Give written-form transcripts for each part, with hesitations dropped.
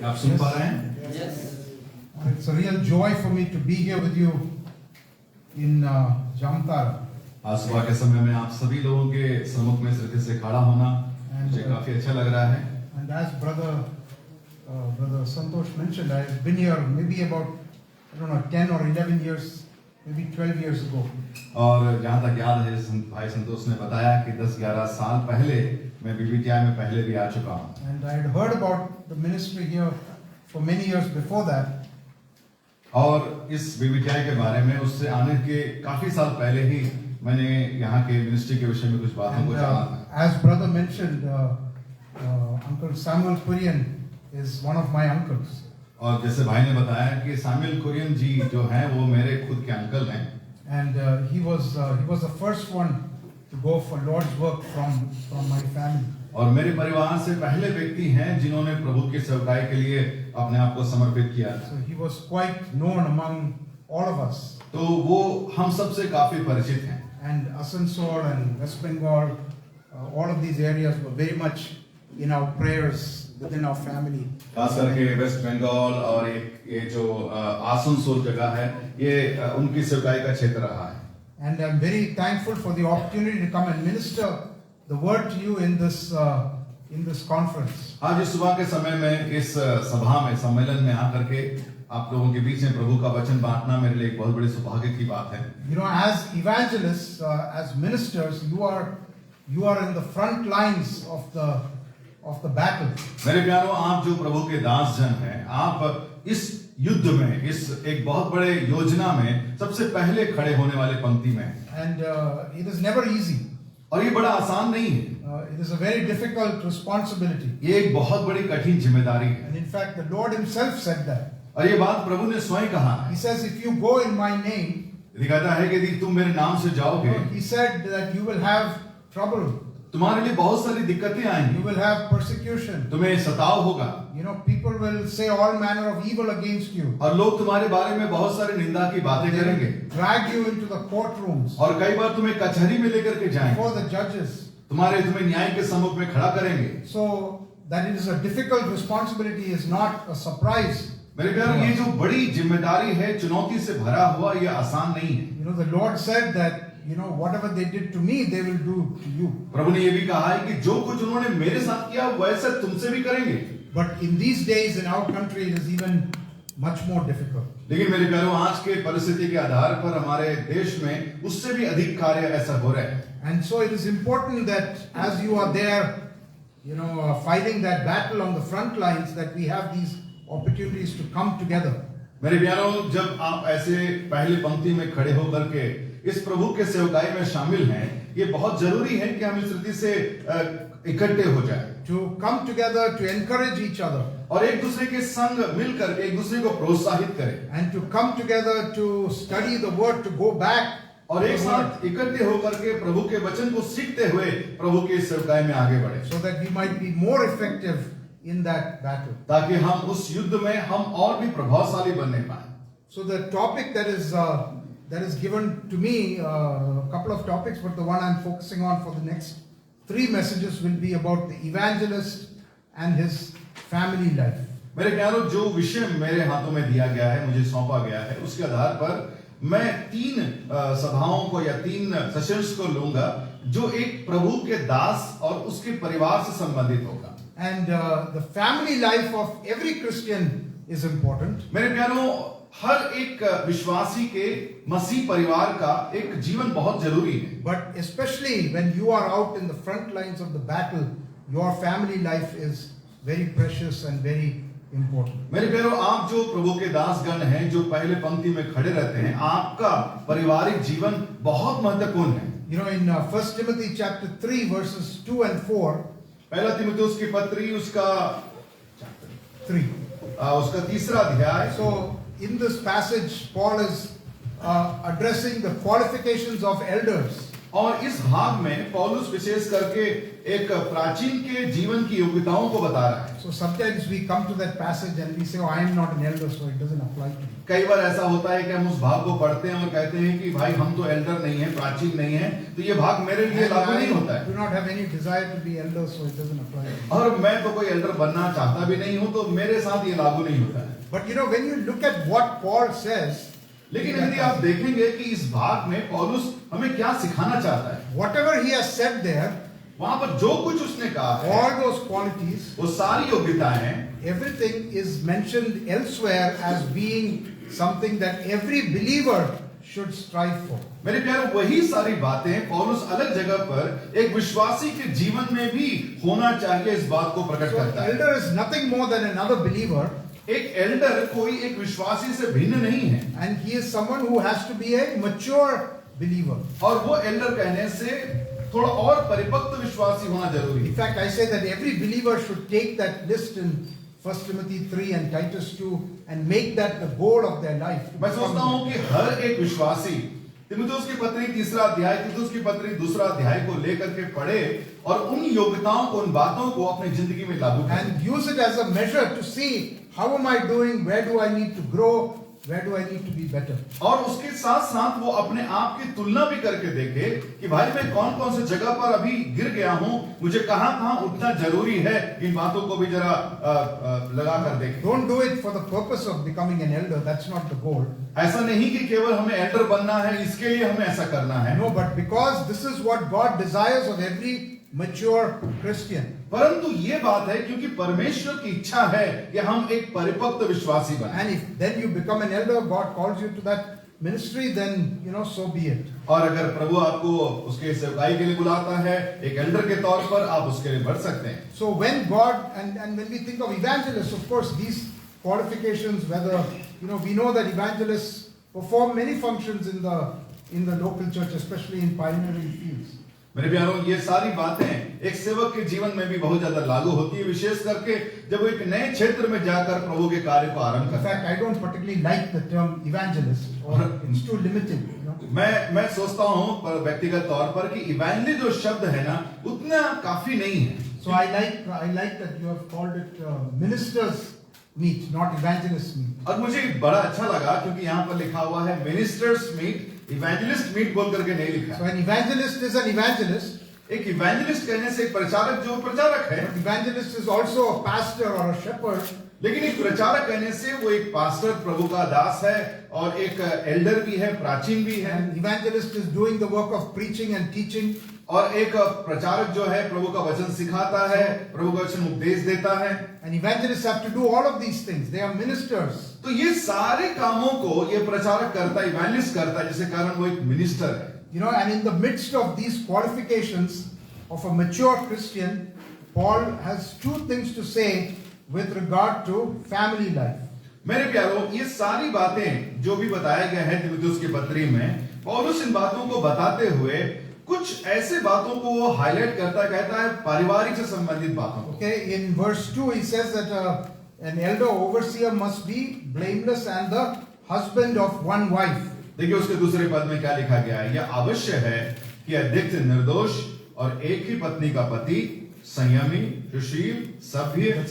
आप सुन पा रहे हैं? Yes. It's a real joy for me to be here with you in Jamtara. आज सुबह के समय में आप सभी लोगों के सम्मुख में श्रद्धे से खड़ा होना मुझे काफी अच्छा लग रहा है। And as brother Santosh mentioned, I've been here maybe about 10 or 11 years, maybe 12 years ago. और जहाँ तक याद है भाई संतोष ने बताया कि 10-11 साल पहले मैं BBTI में पहले भी आ चुका हूँ। And I had heard about the ministry here for many years before that. और इस BBTI के बारे में उससे आने के काफी साल पहले ही मैंने यहाँ के मिनिस्ट्री के विषय में कुछ बातों को जाना था। As brother mentioned, Uncle Samuel Kurian is one of my uncles. और जैसे भाई ने बताया कि सामुएल कुरियन जी जो हैं वो मेरे खुद के अंकल हैं। And he was the first one to go for Lord's work from my family. और मेरे परिवार से पहले व्यक्ति हैं जिन्होंने प्रभु की सेवकाई के लिए अपने आप को समर्पित किया। So he was quite known among all of us. तो वो हम सब से काफी परिचित हैं। And Asansol and West Bengal, all of these areas were very much in our prayers within our family. खास करके वेस्ट बंगाल और ये जो आसनसोल जगह है ये उनकी सेवकाई का क्षेत्र रहा है। And I'm very thankful for the opportunity to come and minister the word to you in this conference. आज इस सुबह के समय में इस सभा में सम्मेलन में आकर के आप लोगों के बीच में प्रभु का वचन बांटना मेरे लिए एक बहुत बड़ी सौभाग्य की बात है। You know, as evangelists, as ministers, you are in the front lines of the battle. मेरे प्यारों, आप जो प्रभु के दास जन हैं, आप इस युद्ध में, इस एक बहुत बड़े योजना में सबसे पहले खड़े होने वाले पंक्ति में हैं। And it is never easy. और ये बड़ा आसान नहीं है। It is a very difficult responsibility. ये एक बहुत बड़ी कठिन जिम्मेदारी है। And in fact, the Lord Himself said that. और ये बात प्रभु ने स्वयं कहा है। He says, if you go in my name, कहता है कि यदि तुम मेरे नाम से जाओगे, He said that you will have trouble. तुम्हारे लिए बहुत सारी दिक्कतें आएंगी। You will have persecution. तुम्हें सताव होगा। You know, people will say all manner of evil against you. और लोग तुम्हारे बारे में बहुत सारी निंदा की बातें They करेंगे। will drag you into the courtrooms और कई बार तुम्हें कचहरी में लेकर के जाएंगे। before the judges. तुम्हें न्याय के सम्मुख में खड़ा करेंगे। So that it is a difficult responsibility is not a surprise. मेरे प्यारों, ये जो बड़ी जिम्मेदारी है, चुनौती से भरा हुआ, ये आसान नहीं है। You know, the Lord said that, you know, whatever they did to me, they will do to you. प्रभु ने ये भी कहा है कि जो कुछ उन्होंने मेरे साथ किया वैसा तुमसे भी करेंगे। But in these days in our country, it is even much more difficult. लेकिन मेरे प्यारों, आज के परिस्थिति के आधार पर हमारे देश में उससे भी अधिक कार्य ऐसा हो रहा है। And so it is important that as you are there, you know, fighting that battle on the front lines, that we have these opportunities to come together. मेरे प्यारों, जब आप ऐसे पहले पंक्ति में खड़े होकर के इस प्रभु के सेवकाई में शामिल हैं, ये बहुत जरूरी है कि हम इस रीति से इकट्ठे हो जाएं। To come together to encourage each other. और एक दूसरे के संग मिलकर एक दूसरे को प्रोत्साहित करें। And to come together to study the word, to go back. और एक साथ इकट्ठे होकर के प्रभु के वचन को सीखते हुए प्रभु के सेवकाई में आगे बढ़े। So that we might be more effective in that battle. ताकि हम उस युद्ध में हम और भी प्रभावशाली बनने पाएं। So the topic that is given to me, a couple of topics, but the one I'm focusing on for the next 3 messages will be about the evangelist and his family life. मेरे प्यारों, जो विषय मेरे हाथों में दिया गया है, मुझे सौंपा गया है, उसके आधार पर मैं 3 सभाओं को या 3 सेशंस को लूंगा जो एक प्रभु के दास और उसके परिवार से संबंधित होगा। And the family life of every Christian is important. मेरे प्यारों, हर एक विश्वासी के मसीह परिवार का एक जीवन बहुत जरूरी है। But especially when you are out in the front lines of the battle, your family life is very precious and very important. मेरे प्यारों, आप जो प्रभु के दासगण हैं, जो पहले पंक्ति में खड़े रहते हैं, आपका पारिवारिक जीवन बहुत महत्वपूर्ण है। You know, in 1 Timothy chapter 3 verses 2 and 4, पहला तीमुथियुस की पत्री उसका 3. उसका 3रा अध्याय। So in this passage, Paul is addressing the qualifications of elders. और इस भाग में पौलुस विशेष करके एक प्राचीन के जीवन की योग्यताओं को बता रहा है। So sometimes we come to that passage and we say, oh, I am not an elder, so it doesn't apply to me. कई बार ऐसा होता है कि हम उस भाग को पढ़ते हैं और कहते हैं कि भाई हम तो एल्डर नहीं है, प्राचीन नहीं है, तो ये भाग मेरे लिए लागू नहीं होता I है। do not have any desire to be elder, so it doesn't apply to me. और मैं तो कोई एल्डर बनना चाहता भी नहीं हूं, तो मेरे साथ ये लागू नहीं होता है। But you know, when you look at what Paul says, लेकिन यदि आप देखेंगे कि इस भाग में पौलुस हमें क्या सिखाना चाहता है, whatever he has said there, वहां पर जो कुछ उसने कहा है, all those qualities, वो सारी योग्यताएं, everything is mentioned elsewhere as being something that every believer should strive for. मेरे प्यारे, वही सारी बातें पौलुस अलग जगह पर एक विश्वासी के जीवन में भी होना चाहिए, इस बात को प्रकट So करता है। elder is nothing more than another believer, एक एल्डर कोई एक विश्वासी से भिन्न नहीं है, and he is someone who has to be a mature believer. और वो एल्डर कहने से थोड़ा और परिपक्व विश्वासी होना जरूरी In है। fact, I say that every believer should take that list in 1 Timothy 3 and Titus 2 and make that the goal of their life. मैं सोचता हूं कि हर एक विश्वासी तीमुथियुस की पत्री 3 अध्याय, तीतुस की पत्री 2 अध्याय को लेकर के पढ़े और उन योग्यताओं को, उन बातों को अपनी जिंदगी में लागू करें, And use it as a measure to see how am I doing, where do I need to grow, where do I need to be better. और उसके साथ साथ वो अपने आप की तुलना भी करके देखे कि भाई मैं कौन कौन से जगह पर अभी गिर गया हूं, मुझे कहां कहां उठना जरूरी है, इन बातों को भी जरा लगा कर देखें। Don't do it for the purpose of becoming an elder, that's not the goal. ऐसा नहीं कि केवल हमें एल्डर बनना है, इसके लिए हमें ऐसा करना है, No, but because this is what God desires of every mature Christian. परंतु ये बात है क्योंकि परमेश्वर की इच्छा है कि हम एक परिपक्व विश्वासी बने। And if then you become an elder, God calls you to that ministry, then so be it. और अगर प्रभु आपको उसके सेवकाई के लिए बुलाता है एक एल्डर के तौर पर, आप उसके लिए बढ़ सकते हैं। So when God and when we think of evangelists, of course these qualifications, whether we know that evangelists perform many functions in the local church, especially in pioneering fields. मेरे प्यारों, ये सारी बातें एक सेवक के जीवन में भी बहुत ज्यादा लागू होती है, विशेष करके जब वो एक नए क्षेत्र में जाकर प्रभु के कार्य को आरंभ In करता है। fact, I don't particularly like the term evangelist, or it's too limited. मैं सोचता हूँ पर व्यक्तिगत तौर पर कि इवेंजलिस्ट जो शब्द है ना, उतना काफी नहीं है। So I like that you have called it ministers meet, not evangelists meet. और मुझे बड़ा अच्छा लगा क्योंकि यहाँ पर लिखा हुआ है मिनिस्टर्स मीट, इवेंजलिस्ट मीट बोल करके नहीं लिखा। So an evangelist is an evangelist. एक इवेंजलिस्ट कहने से एक प्रचारक जो प्रचारक है, But evangelist is also a pastor or a shepherd. लेकिन एक प्रचारक कहने से वो एक पास्टर, प्रभु का दास है, और एक एल्डर भी है, प्राचीन भी है, And evangelist is doing the work of preaching and teaching. और एक प्रचारक जो है प्रभु का वचन सिखाता है, प्रभु का वचन उपदेश देता है। And evangelists have to do all of these things. They are ministers. तो ये सारे कामों को ये प्रचारक करता है, इवेंजलिस्ट करता है, जिसके कारण वो एक मिनिस्टर है। And in the midst of these qualifications of a mature Christian, Paul has two things to say with regard to family life. मेरे प्यारों, ये सारी बातें जो भी बताया गया है तीमुथियुस की पत्री में, पौलुस इन बातों को बताते हुए कुछ ऐसे बातों को वो हाईलाइट करता कहता है पारिवारिक से संबंधित बातों को। Okay, in verse 2 he says that an elder overseer must be blameless and the husband of one wife. देखिए उसके दूसरे पद में क्या लिखा गया है, यह आवश्यक है कि अध्यक्ष निर्दोष और एक ही पत्नी का पति, संयमी, सुशील, सभ्य,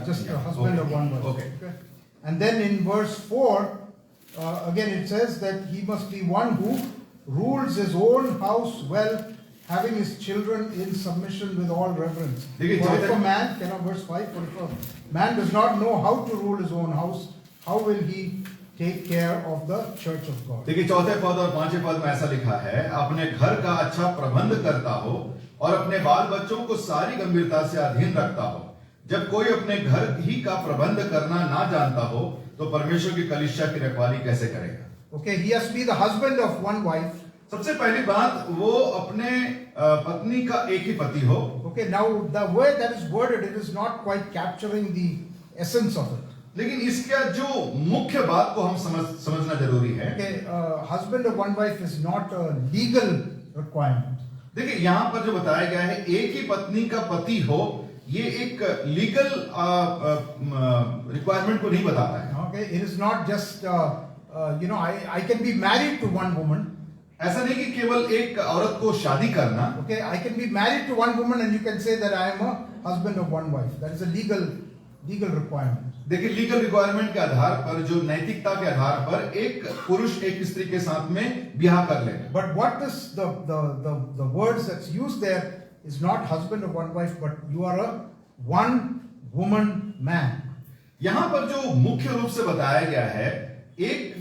Just a husband of one wife. Okay. And then in verse 4 again it says that he must be one who rules his own house well, having his children in submission with all reverence. For if a man, verse 5, for if a man does not know how to rule his own house, how will he take care of the church of God? देखिए चौथे पद और पांचवें पद में ऐसा लिखा है, अपने घर का अच्छा प्रबंध करता हो और अपने बाल बच्चों को सारी गंभीरता से अधीन रखता हो। जब कोई अपने घर ही का प्रबंध करना ना जानता हो तो परमेश्वर की कलीसिया की रखवाली कैसे करेगा? Okay, he has to be the husband of one wife. सबसे पहली बात, वो अपने पत्नी का एक ही पति हो। Okay, now the way that is worded, it is not quite capturing the essence of it. लेकिन इसका जो मुख्य बात को हम समझना जरूरी है। Okay, husband of one wife is not a legal requirement. देखिए यहाँ पर जो बताया गया है एक ही पत्नी का पति हो, ये एक लीगल रिक्वायरमेंट को नहीं बताता है। Okay, it is not just I can be married to one woman ऐसा नहीं कि केवल एक औरत को शादी करना, Okay, I can be married to one woman and you can say that I am a husband of one wife. That is a legal requirement. देखिए लीगल रिक्वायरमेंट के आधार पर, जो नैतिकता के आधार पर एक पुरुष एक स्त्री के साथ में ब्याह कर लेगा। But what this the words that's used there is not husband of one wife, but you are a one woman man. यहाँ पर जो मुख्य रूप से बताया गया है, एक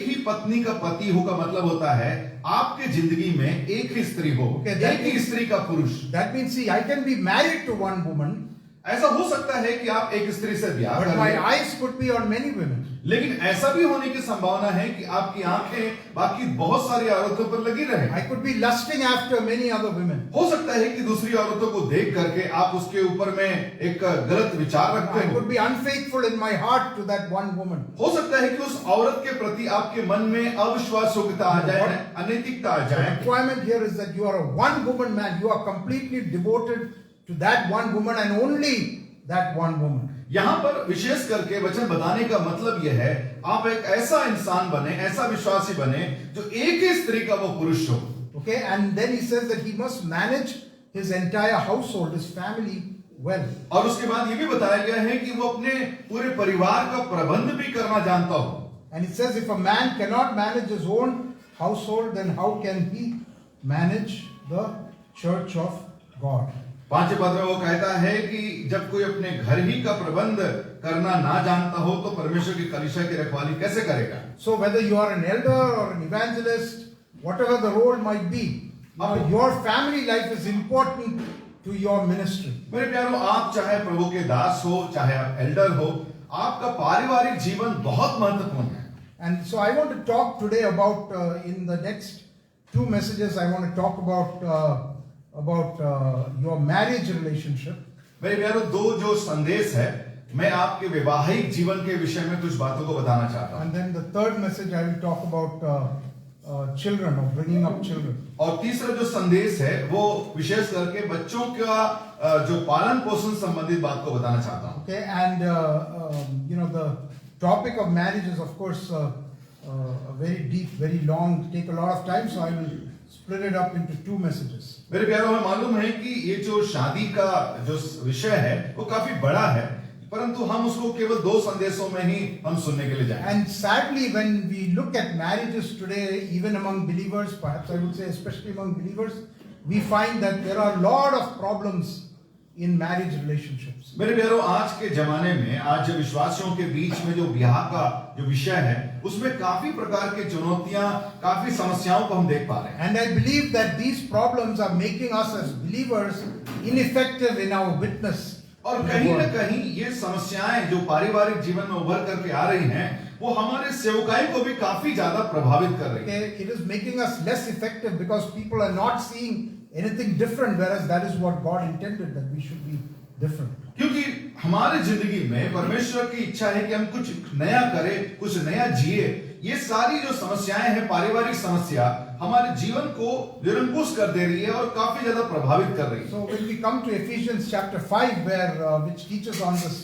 ही पत्नी का पति हो का मतलब होता है आपके जिंदगी में एक ही स्त्री हो, Okay, एक ही स्त्री का पुरुष। That means, see, I can be married to one woman, ऐसा हो सकता है कि आप एक स्त्री से ब्याह but कर my लें, eyes could be on many women. लेकिन ऐसा भी होने की संभावना है कि आपकी आंखें बाकी बहुत सारी औरतों पर लगी रहे। I could be lusting after many other women. हो सकता है कि दूसरी औरतों को देख करके आप उसके ऊपर में एक गलत विचार रखते I हो। could be unfaithful in my heart to that one woman. हो सकता है कि उस औरत के प्रति आपके मन में अविश्वास योग्यता आ जाए, अनैतिकता आ The जाए। requirement here is that you are a one woman man. You are completely devoted to that one woman and only that one woman. यहाँ पर विशेष करके वचन बताने का मतलब यह है, आप एक ऐसा इंसान बने, ऐसा विश्वासी बने जो एक ही स्त्री का वो पुरुष हो। Okay, and then he says that he must manage his entire household, his family well. और उसके बाद ये भी बताया गया है कि वो अपने पूरे परिवार का प्रबंध भी करना जानता हो। And it says if a man cannot manage his own household, then how can he manage the church of God? 5वें पद में वो कहता है कि जब कोई अपने घर ही का प्रबंध करना ना जानता हो तो परमेश्वर की कलीसिया की रखवाली कैसे करेगा। So whether you are an elder or an evangelist, whatever the role might be, your family life is important to your ministry. मेरे प्यारों, आप चाहे प्रभु के दास हो, चाहे आप एल्डर हो, आपका पारिवारिक जीवन बहुत महत्वपूर्ण है। And so I want to talk today about in the next two messages I want to talk about your marriage relationship. मेरे प्यारों, दो जो संदेश है, मैं आपके वैवाहिक जीवन के विषय में कुछ बातों को बताना चाहता हूं। And then the third message I will talk about children or bringing up children. और तीसरा जो संदेश है वो विशेष करके बच्चों का जो पालन पोषण संबंधित बात को बताना चाहता हूं। Okay, and you know the topic of marriage is of course very deep, very long, take a lot of time, so I will split it up into two messages. मेरे प्यारों, हमें मालूम है कि ये जो शादी का जो विषय है वो काफी बड़ा है, परंतु हम उसको केवल दो संदेशों में ही हम सुनने के लिए जाएंगे। And sadly, when we look at marriages today, even among believers, perhaps I would say especially among believers, we find that there are a lot of problems in marriage relationships. मेरे प्यारों, आज के जमाने में, आज विश्वासियों के बीच में जो ब्याह का जो विषय है उसमें काफी प्रकार की चुनौतियां, काफी समस्याओं को हम देख पा रहे हैं। And I believe that these problems are making us as believers ineffective in our witness. और कहीं न कहीं ये समस्याएं जो पारिवारिक जीवन में उभर करके आ रही हैं वो हमारे सेवकाई को भी काफी ज्यादा प्रभावित कर रही है। Okay, it is making us less effective because people are not seeing anything different, whereas that is what God intended, that we should be different. क्योंकि हमारे जिंदगी में परमेश्वर की इच्छा है कि हम कुछ नया करें, कुछ नया जिए। ये सारी जो समस्याएं हैं, पारिवारिक समस्या हमारे जीवन को निरंकुश कर दे रही है और काफी ज्यादा प्रभावित कर रही है। So when we come to Ephesians chapter 5, where which teaches on this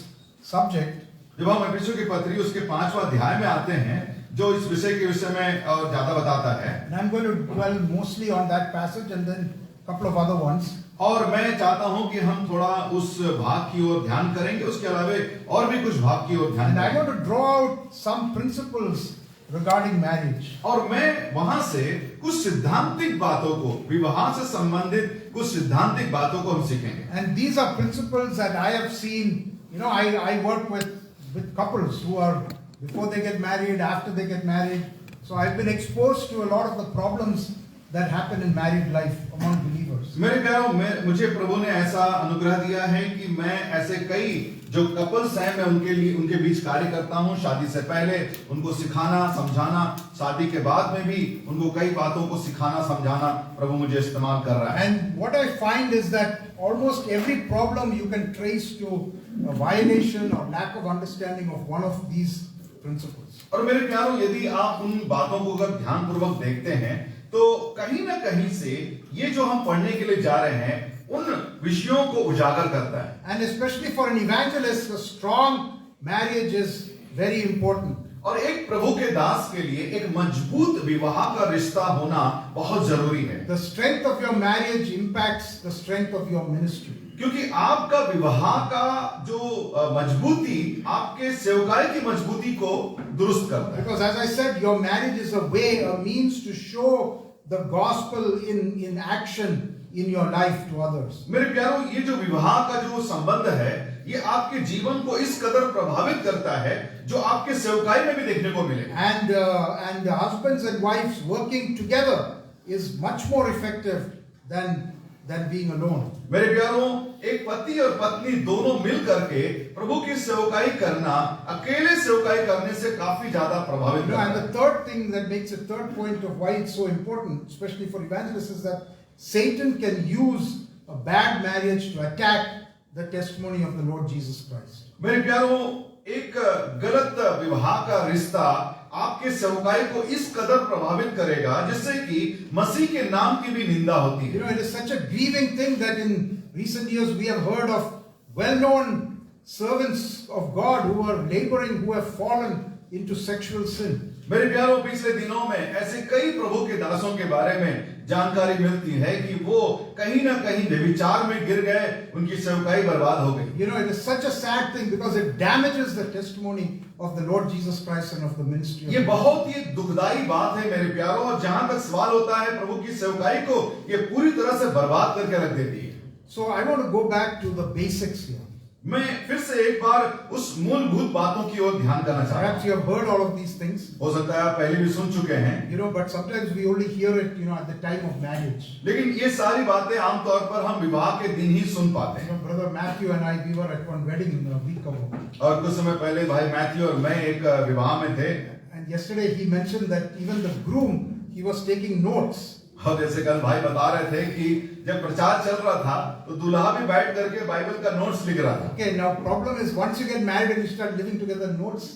subject, जब हम एफिसियों की पत्री उसके 5वां अध्याय में आते हैं जो इस विषय के विषय में और ज्यादा बताता है, and I'm going to dwell mostly on that passage and then a couple of other ones. और मैं चाहता हूं कि हम थोड़ा उस भाग की ओर ध्यान करेंगे, उसके अलावे और भी कुछ भाग की ओर ध्यान And I करेंगे। want to draw out some principles regarding marriage. और मैं वहां से कुछ सिद्धांतिक बातों को, विवाह से संबंधित कुछ सिद्धांतिक बातों को हम सीखेंगे। And these are principles that I have seen. You know, I work with couples who are before they get married, after they get married. So I've been exposed to a lot of the problems that happen in married life among believers. मेरे प्यारों, मुझे प्रभु ने ऐसा अनुग्रह दिया है कि मैं ऐसे कई जो कपल्स हैं मैं उनके बीच कार्य करता हूं। शादी से पहले उनको सिखाना, समझाना, शादी के बाद में भी उनको कई बातों को सिखाना, समझाना प्रभु मुझे इस्तेमाल कर रहा है। And what I find is that almost every problem you can trace to a violation or lack of understanding of one of these principles. और मेरे प्यारों, यदि आप उन बातों को अगर ध्यानपूर्वक देखते हैं तो कहीं ना कहीं से ये जो हम पढ़ने के लिए जा रहे हैं उन विषयों को उजागर करता है। And especially for an evangelist, a strong marriage is very important. और एक प्रभु के दास के लिए एक मजबूत विवाह का रिश्ता होना बहुत जरूरी है, The strength of your marriage impacts the strength of your ministry. क्योंकि आपका विवाह का जो मजबूती आपके सेवकाई की मजबूती को दुरुस्त करता है। Because as I said, your marriage is a way, a means to show the gospel in action in your life to others. मेरे प्यारों, ये जो विवाह का जो संबंध है, ये आपके जीवन को इस कदर प्रभावित करता है जो आपके सेवकाई में भी देखने को मिले। And husbands and wives working together is much more effective than being alone. मेरे प्यारों, एक पति और पत्नी दोनों मिल करके प्रभु की सेवकाई करना अकेले सेवकाई करने से काफी ज्यादा प्रभावित करता And है। the third thing that makes it third point of why it's so important, especially for evangelists, is that Satan can use a bad marriage to attack the testimony of the Lord Jesus Christ. मेरे प्यारों, एक गलत विवाह का रिश्ता आपके सेवकाई को इस कदर प्रभावित करेगा जिससे कि मसीह के नाम की भी निंदा होती है। You know, it is such a grieving thing that in recent years we have heard of well-known servants of God who are laboring, who have fallen into sexual sin. मेरे प्यारों, पिछले दिनों में ऐसे कई प्रभु के दासों के बारे में जानकारी मिलती है कि वो कहीं ना कहीं व्यभिचार में गिर गए, उनकी सेवकाई बर्बाद हो गई। You know, it is such a sad thing because it damages the testimony of the Lord Jesus Christ and of the ministry of ये God. बहुत ही दुखदाई बात है मेरे प्यारों, और जहां तक सवाल होता है प्रभु की सेवकाई को ये पूरी तरह से बर्बाद करके रख देती है। So I want to go back to the basics here. मैं फिर से एक बार उस मूलभूत बातों की ओर ध्यान करना चाहता Perhaps हूं। you have heard all of these things, हो सकता है आप पहले भी सुन चुके हैं, you know, but sometimes we only hear it, you know, at the time of marriage. लेकिन ये सारी बातें आमतौर पर हम विवाह के दिन ही सुन पाते You हैं। know, Brother Matthew and I, we were at one wedding a week ago. और कुछ समय पहले भाई मैथ्यू और मैं एक विवाह में थे, And yesterday he mentioned that even the groom, he was taking notes. और जैसे कल भाई बता रहे थे कि जब प्रचार चल रहा था तो दूल्हा भी बैठ करके बाइबल का नोट्स लिख रहा था। Okay, now problem is once you get married and you start living together, notes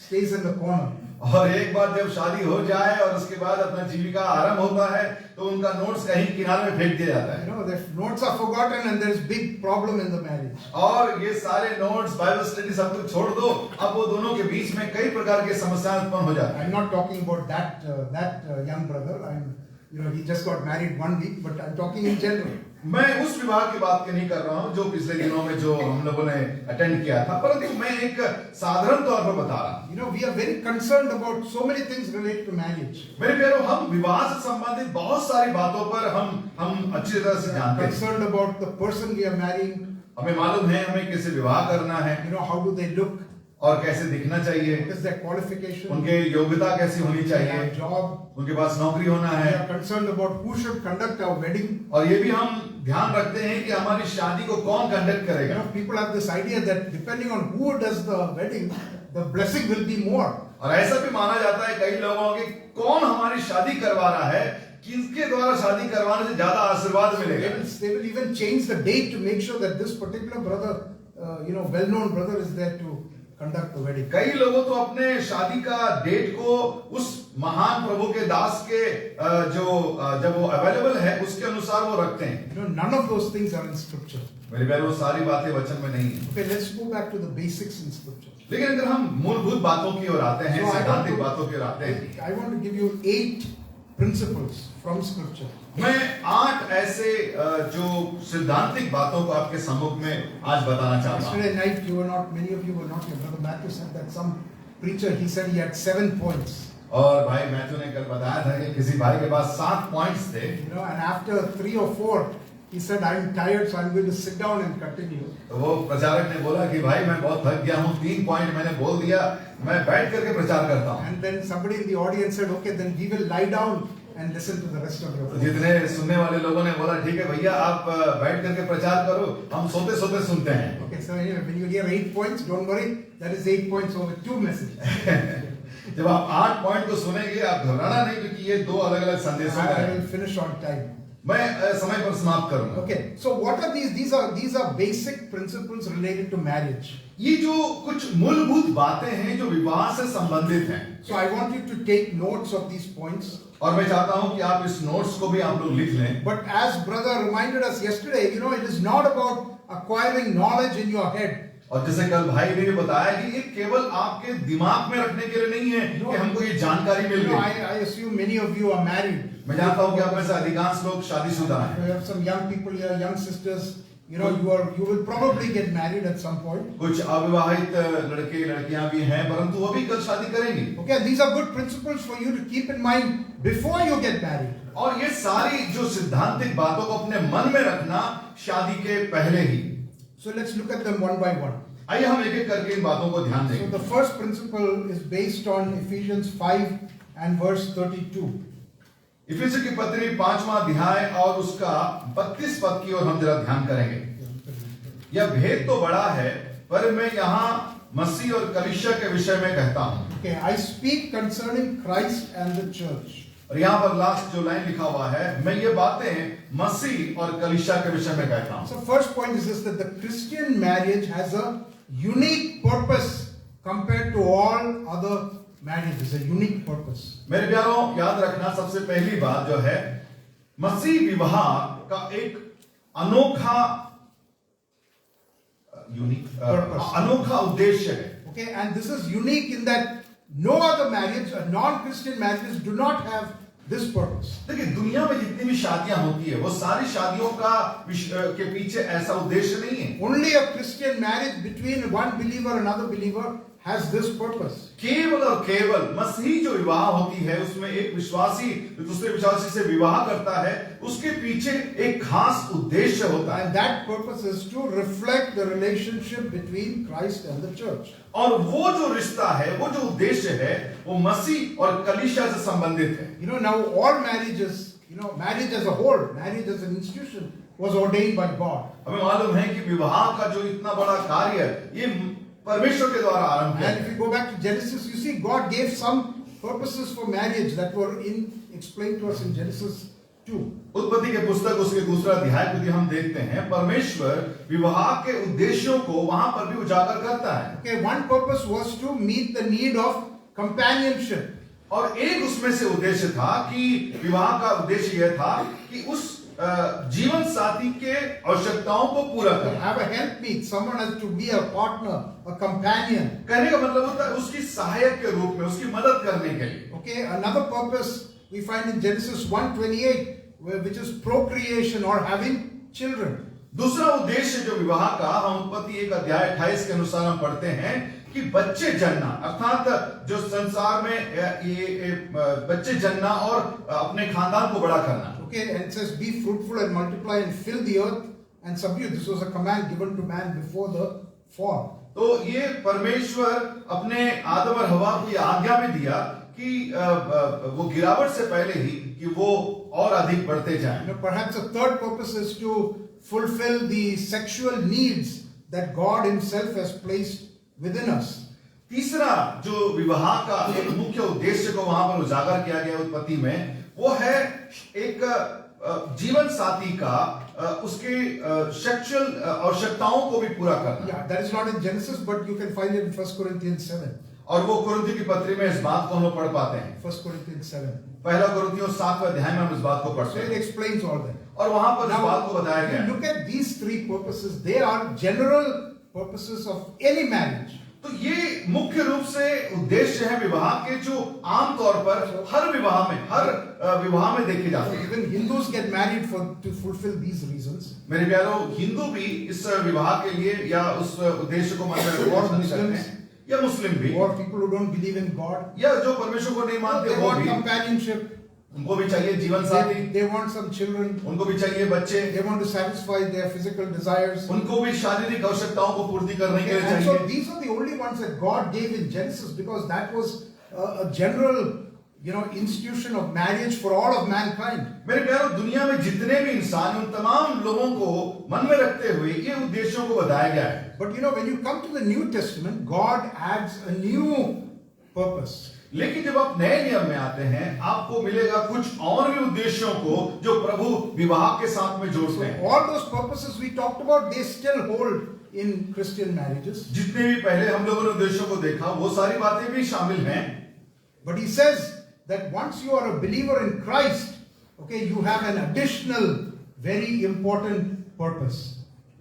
stays in the corner. और एक बार जब शादी हो जाए और उसके बाद अपना जीविका आरंभ होता है तो उनका नोट्स कहीं किनारे में फेंक दिया जाता You है। know, the notes are forgotten and there is big problem in the marriage. और ये सारे नोट्स बाइबल स्टडी सब कुछ छोड़ दो, अब वो दोनों के बीच में कई प्रकार की समस्याएं उत्पन्न हो जाती हैं। I'm not talking about that young brother. You know, he just got married 1 week, but I'm talking in general. मैं उस विवाह की बात नहीं कर रहा हूँ जो पिछले दिनों में जो हम लोगों ने अटेंड किया था, परंतु मैं एक साधारण तौर पर बता रहा हूँ। You know, we are very concerned about so many things related to marriage. मेरे प्यारों, हम विवाह से संबंधित बहुत सारी बातों पर हम अच्छी तरह से जानते हैं। Concerned about the person we are marrying. हमें मालूम है हमें किसे विवाह करना है You know, how do they look? और कैसे दिखना चाहिए, What is their qualification? उनके योग्यता कैसी होनी Their चाहिए, job. उनके पास नौकरी होना We है। are concerned about who should conduct our wedding. और ये भी हम ध्यान रखते हैं कि हमारी शादी को कौन कंडक्ट You करेगा। know, people have this idea that depending on who does the wedding, the blessing will be more. और ऐसा भी माना जाता है कई लोगों की कौन हमारी शादी करवा रहा है, किसके द्वारा शादी करवाने से ज्यादा आशीर्वाद मिलेगा। They will even change the date to make sure that this particular brother, you know, well-known brother is there to conduct the wedding. कई लोगों तो अपने शादी का डेट को उस महान प्रभु के दास के जब वो अवेलेबल है उसके अनुसार वो रखते हैं। You know, none of those things are in scripture. मेरे प्यारे, वो सारी बातें वचन में नहीं है। Okay, let's go back to the basics in scripture. लेकिन अगर हम मूलभूत बातों की ओर आते हैं, So I सिद्धांतिक want to- बातों की ओर आते हैं, I want to give you 8 principles from scripture. मैं 8 ऐसे जो सिद्धांतिक बातों को आपके सम्मुख में आज बताना चाहता हूँ। Yesterday night, many of you were not here. Brother Matthew said that some preacher, he said he had 7 points. और भाई मैथ्यू ने कल बताया था कि किसी भाई के पास 7 पॉइंट्स थे। You know, and after 3 or 4, he said, I'm tired, so I'm going to sit down and continue. तो वो प्रचारक ने बोला कि भाई मैं बहुत थक गया हूँ, 3 पॉइंट मैंने बोल दिया, मैं बैठ करके प्रचार करता हूँ। And then somebody in the audience said, okay, then we will lie down and listen to the rest of your तो points. जितने सुनने वाले लोगों ने बोला ठीक है भैया आप बैठ करके प्रचार करो, हम सोते सोते सुनते हैं। Okay, so anyway, when you hear 8 points, don't worry, that is 8 points over 2 messages. जब आप 8 पॉइंट को सुनेंगे आप घबराना नहीं, क्योंकि ये 2 अलग अलग संदेशों का I है। will finish on time. मैं समय पर समाप्त करूंगा। Okay, so what are these? These are basic principles related to marriage. ये जो कुछ मूलभूत बातें हैं जो विवाह से संबंधित हैं, So I want you to take notes of these points. और मैं चाहता हूं कि आप इस नोट्स को भी आप लोग लिख लें। But as brother reminded us yesterday, you know, it is not about acquiring knowledge in your head. और जैसे कल भाई ने बताया कि ये केवल आपके दिमाग में रखने के लिए नहीं है No. कि हमको ये जानकारी मिल You know, गई। I assume many of you are married. मैं जानता हूं कि आप में से अधिकांश लोग शादीशुदा हैं। We have some young people here, young sisters. You know, you will probably get married at some point. कुछ अविवाहित लड़के लड़कियां भी हैं, परंतु वो भी कल शादी करेंगी। Okay, these are good principles for you to keep in mind before you get married. और ये सारी जो सिद्धांतिक बातों को अपने मन में रखना शादी के पहले ही। So let's look at them one by one. आइए हम एक एक करके इन बातों को ध्यान So दें। the first principle is based on Ephesians 5 and verse 32. इफिसियों की पत्री 5वां अध्याय और उसका 32 पद की ओर हम जरा ध्यान करेंगे। यह भेद तो बड़ा है, पर मैं यहाँ मसीह और कलीसिया के विषय में कहता हूँ। Okay, I speak concerning Christ and the church. और यहाँ पर लास्ट जो लाइन लिखा हुआ है, मैं ये बातें मसीह और कलीसिया के विषय में कहता हूँ। So first point is this, that the Christian marriage has a unique purpose compared to all other marriages, a unique purpose. मेरे प्यारों, याद रखना सबसे पहली बात जो है, मसीह विवाह का एक अनोखा अनोखा उद्देश्य है। Okay, and this is unique in that no other marriage, non-Christian marriages do not have this purpose. देखिए, दुनिया में जितनी भी शादियां होती है, वो सारी शादियों का के पीछे ऐसा उद्देश्य नहीं है। Only a Christian marriage between one believer and another believer has this purpose. केवल और केवल मसीही जो विवाह होती है, उसमें एक विश्वासी दूसरे विश्वासी से विवाह करता है, उसके पीछे एक खास उद्देश्य होता है। And that purpose is to reflect the relationship between Christ and the church. और वो जो रिश्ता है, वो जो उद्देश्य है, वो मसीह और कलीसिया से संबंधित है। You know, now all marriages, marriage as a whole, marriage as an institution was ordained by God. हमें मालूम है कि विवाह का जो इतना बड़ा कार्य ये परमेश्वर के द्वारा आरंभ किया And if you go back to Genesis, you see God gave some purposes for marriage that were explained to us in Genesis 2. उत्पत्ति के पुस्तक उसके दूसरा अध्याय को यदि हम देखते हैं, परमेश्वर विवाह के उद्देश्यों को वहां पर भी उजागर करता है। Okay, one purpose was to meet the need of companionship. और एक उसमें से उद्देश्य था कि विवाह का उद्देश्य यह था कि उस जीवन साथी के आवश्यकताओं को पूरा To करना। have a helpmeet, someone has to be a partner, a companion. कहने का मतलब होता है उसकी सहायक के रूप में, उसकी मदद करने के लिए। Okay, another purpose we find in Genesis 1:28, which is procreation or having children. दूसरा उद्देश्य जो विवाह का, हम उत्पत्ति 1 अध्याय 28 के अनुसार हम पढ़ते हैं कि बच्चे जन्ना, अर्थात जो संसार में ये बच्चे जन्ना और अपने खानदान को बड़ा करना। Okay, and it says, be fruitful and multiply and fill the earth and subdue. This was a command given to man before the fall. तो ये परमेश्वर अपने आदम और हवा को ये आज्ञा में दिया कि वो गिरावट से पहले ही कि वो और अधिक बढ़ते जाएं। Perhaps a third purpose is to fulfill the sexual needs that God Himself has placed within us. तीसरा जो विवाह का एक मुख्य उद्देश्य को वहां पर उजागर किया गया उत्पत्ति में, वो है एक जीवन साथी का उसके सेक्सुअल आवश्यकताओं को भी पूरा करना। Yeah, that is not in Genesis, but you can find it in 1 Corinthians 7. और वो कुरिन्थियों की पत्री में इस बात को हम पढ़ पाते हैं। 1 Corinthians 7. पहला कुरिन्थियों 7वें अध्याय में हम इस बात को So पढ़ते it हैं explains all that. और वहां पर इस बात को बताया गया Now, है। look at these three purposes. They are general purposes of any marriage. तो ये मुख्य रूप से उद्देश्य है विवाह के, जो आमतौर पर हर विवाह में देखे जाते हैं। Even Hindus get married to fulfill these reasons. मेरे प्यारों, हिंदू भी इस विवाह के लिए या उस उद्देश्य को मन में रखते हैं, या मुस्लिम भी, Or people who don't believe in God. या जो परमेश्वर को नहीं मानते They वो want भी, companionship. उनको भी चाहिए जीवन साथी, They want some children. उनको भी चाहिए बच्चे, They want to satisfy their physical desires. उनको भी शारीरिक आवश्यकताओं को पूर्ति करने के लिए And so चाहिए। these are the only ones that God gave in Genesis, because that was a general, institution of marriage for all of mankind. मेरे प्यारों, दुनिया में जितने भी इंसान हैं, उन तमाम लोगों को मन में रखते हुए ये उद्देश्यों को बताया गया है। But when you come to the New Testament, God adds a new purpose. लेकिन जब आप नए नियम में आते हैं, आपको मिलेगा कुछ और भी उद्देश्यों को जो प्रभु विवाह के साथ में जोड़ते हैं। All those purposes we talked about, they still hold in Christian marriages. जितने भी पहले हम लोगों ने उद्देश्यों को देखा, वो सारी बातें भी शामिल हैं। But he says that once you are a believer in Christ, you have an additional, very important purpose.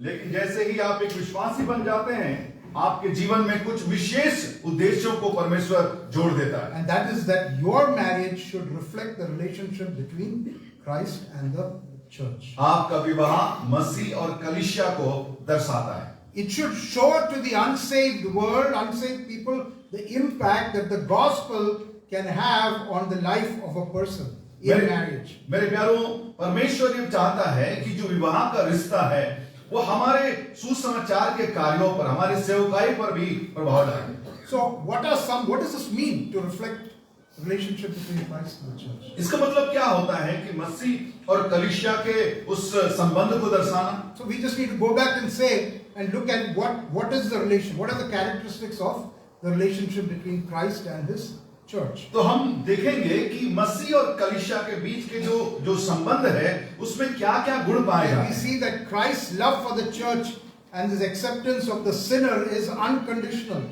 लेकिन जैसे ही आप एक विश्वासी बन जाते हैं, आपके जीवन में कुछ विशेष उद्देश्यों को परमेश्वर जोड़ देता है। And that is that your marriage should reflect the relationship between Christ and the church. आपका विवाह मसीह और कलीसिया को दर्शाता है। It should show to the unsaved world, unsaved people, the impact that the gospel can have on the life of a person in marriage. मेरे प्यारों, परमेश्वर ये चाहता है कि जो विवाह का रिश्ता है वो हमारे सुसमाचार के कार्यों पर, हमारी सेवकाई पर भी प्रभाव डाले। So what does this mean to reflect relationship between Christ and the church? इसका मतलब क्या होता है कि मसीह और कलीसिया के उस संबंध को दर्शाना। So we just need to go back and say and look at what is the relation, what are the characteristics of the relationship between Christ and his church. तो हम देखेंगे कि मसीह और कलीसिया के बीच के जो संबंध है उसमें क्या-क्या गुण पाए And जाते we हैं। see that Christ's love for the church and his acceptance of the sinner is unconditional.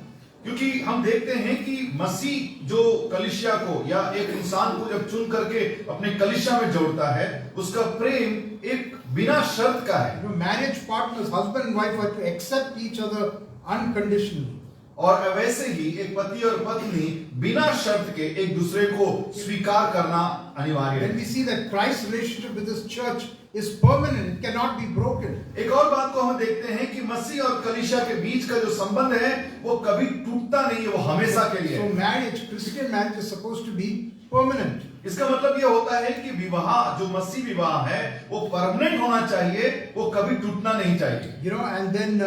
क्योंकि हम देखते हैं कि मसीह जो कलीसिया को या एक इंसान को जब चुन करके अपने कलीसिया में जोड़ता है, उसका प्रेम एक बिना शर्त का है। You know, marriage partners, husband and wife, are to accept each other unconditionally. और वैसे ही एक पति और पत्नी बिना शर्त के एक दूसरे को स्वीकार करना अनिवार्य Then है। we see that Christ's relationship with his church is permanent, it cannot be broken. एक और बात को हम देखते हैं कि मसीह और कलीसिया के बीच का जो संबंध है वो कभी टूटता नहीं है, वो हमेशा के लिए So है। marriage, Christian marriage is supposed to be permanent. इसका मतलब ये होता है कि विवाह जो मसीह विवाह है वो परमानेंट होना चाहिए, वो कभी टूटना नहीं चाहिए। You know, and then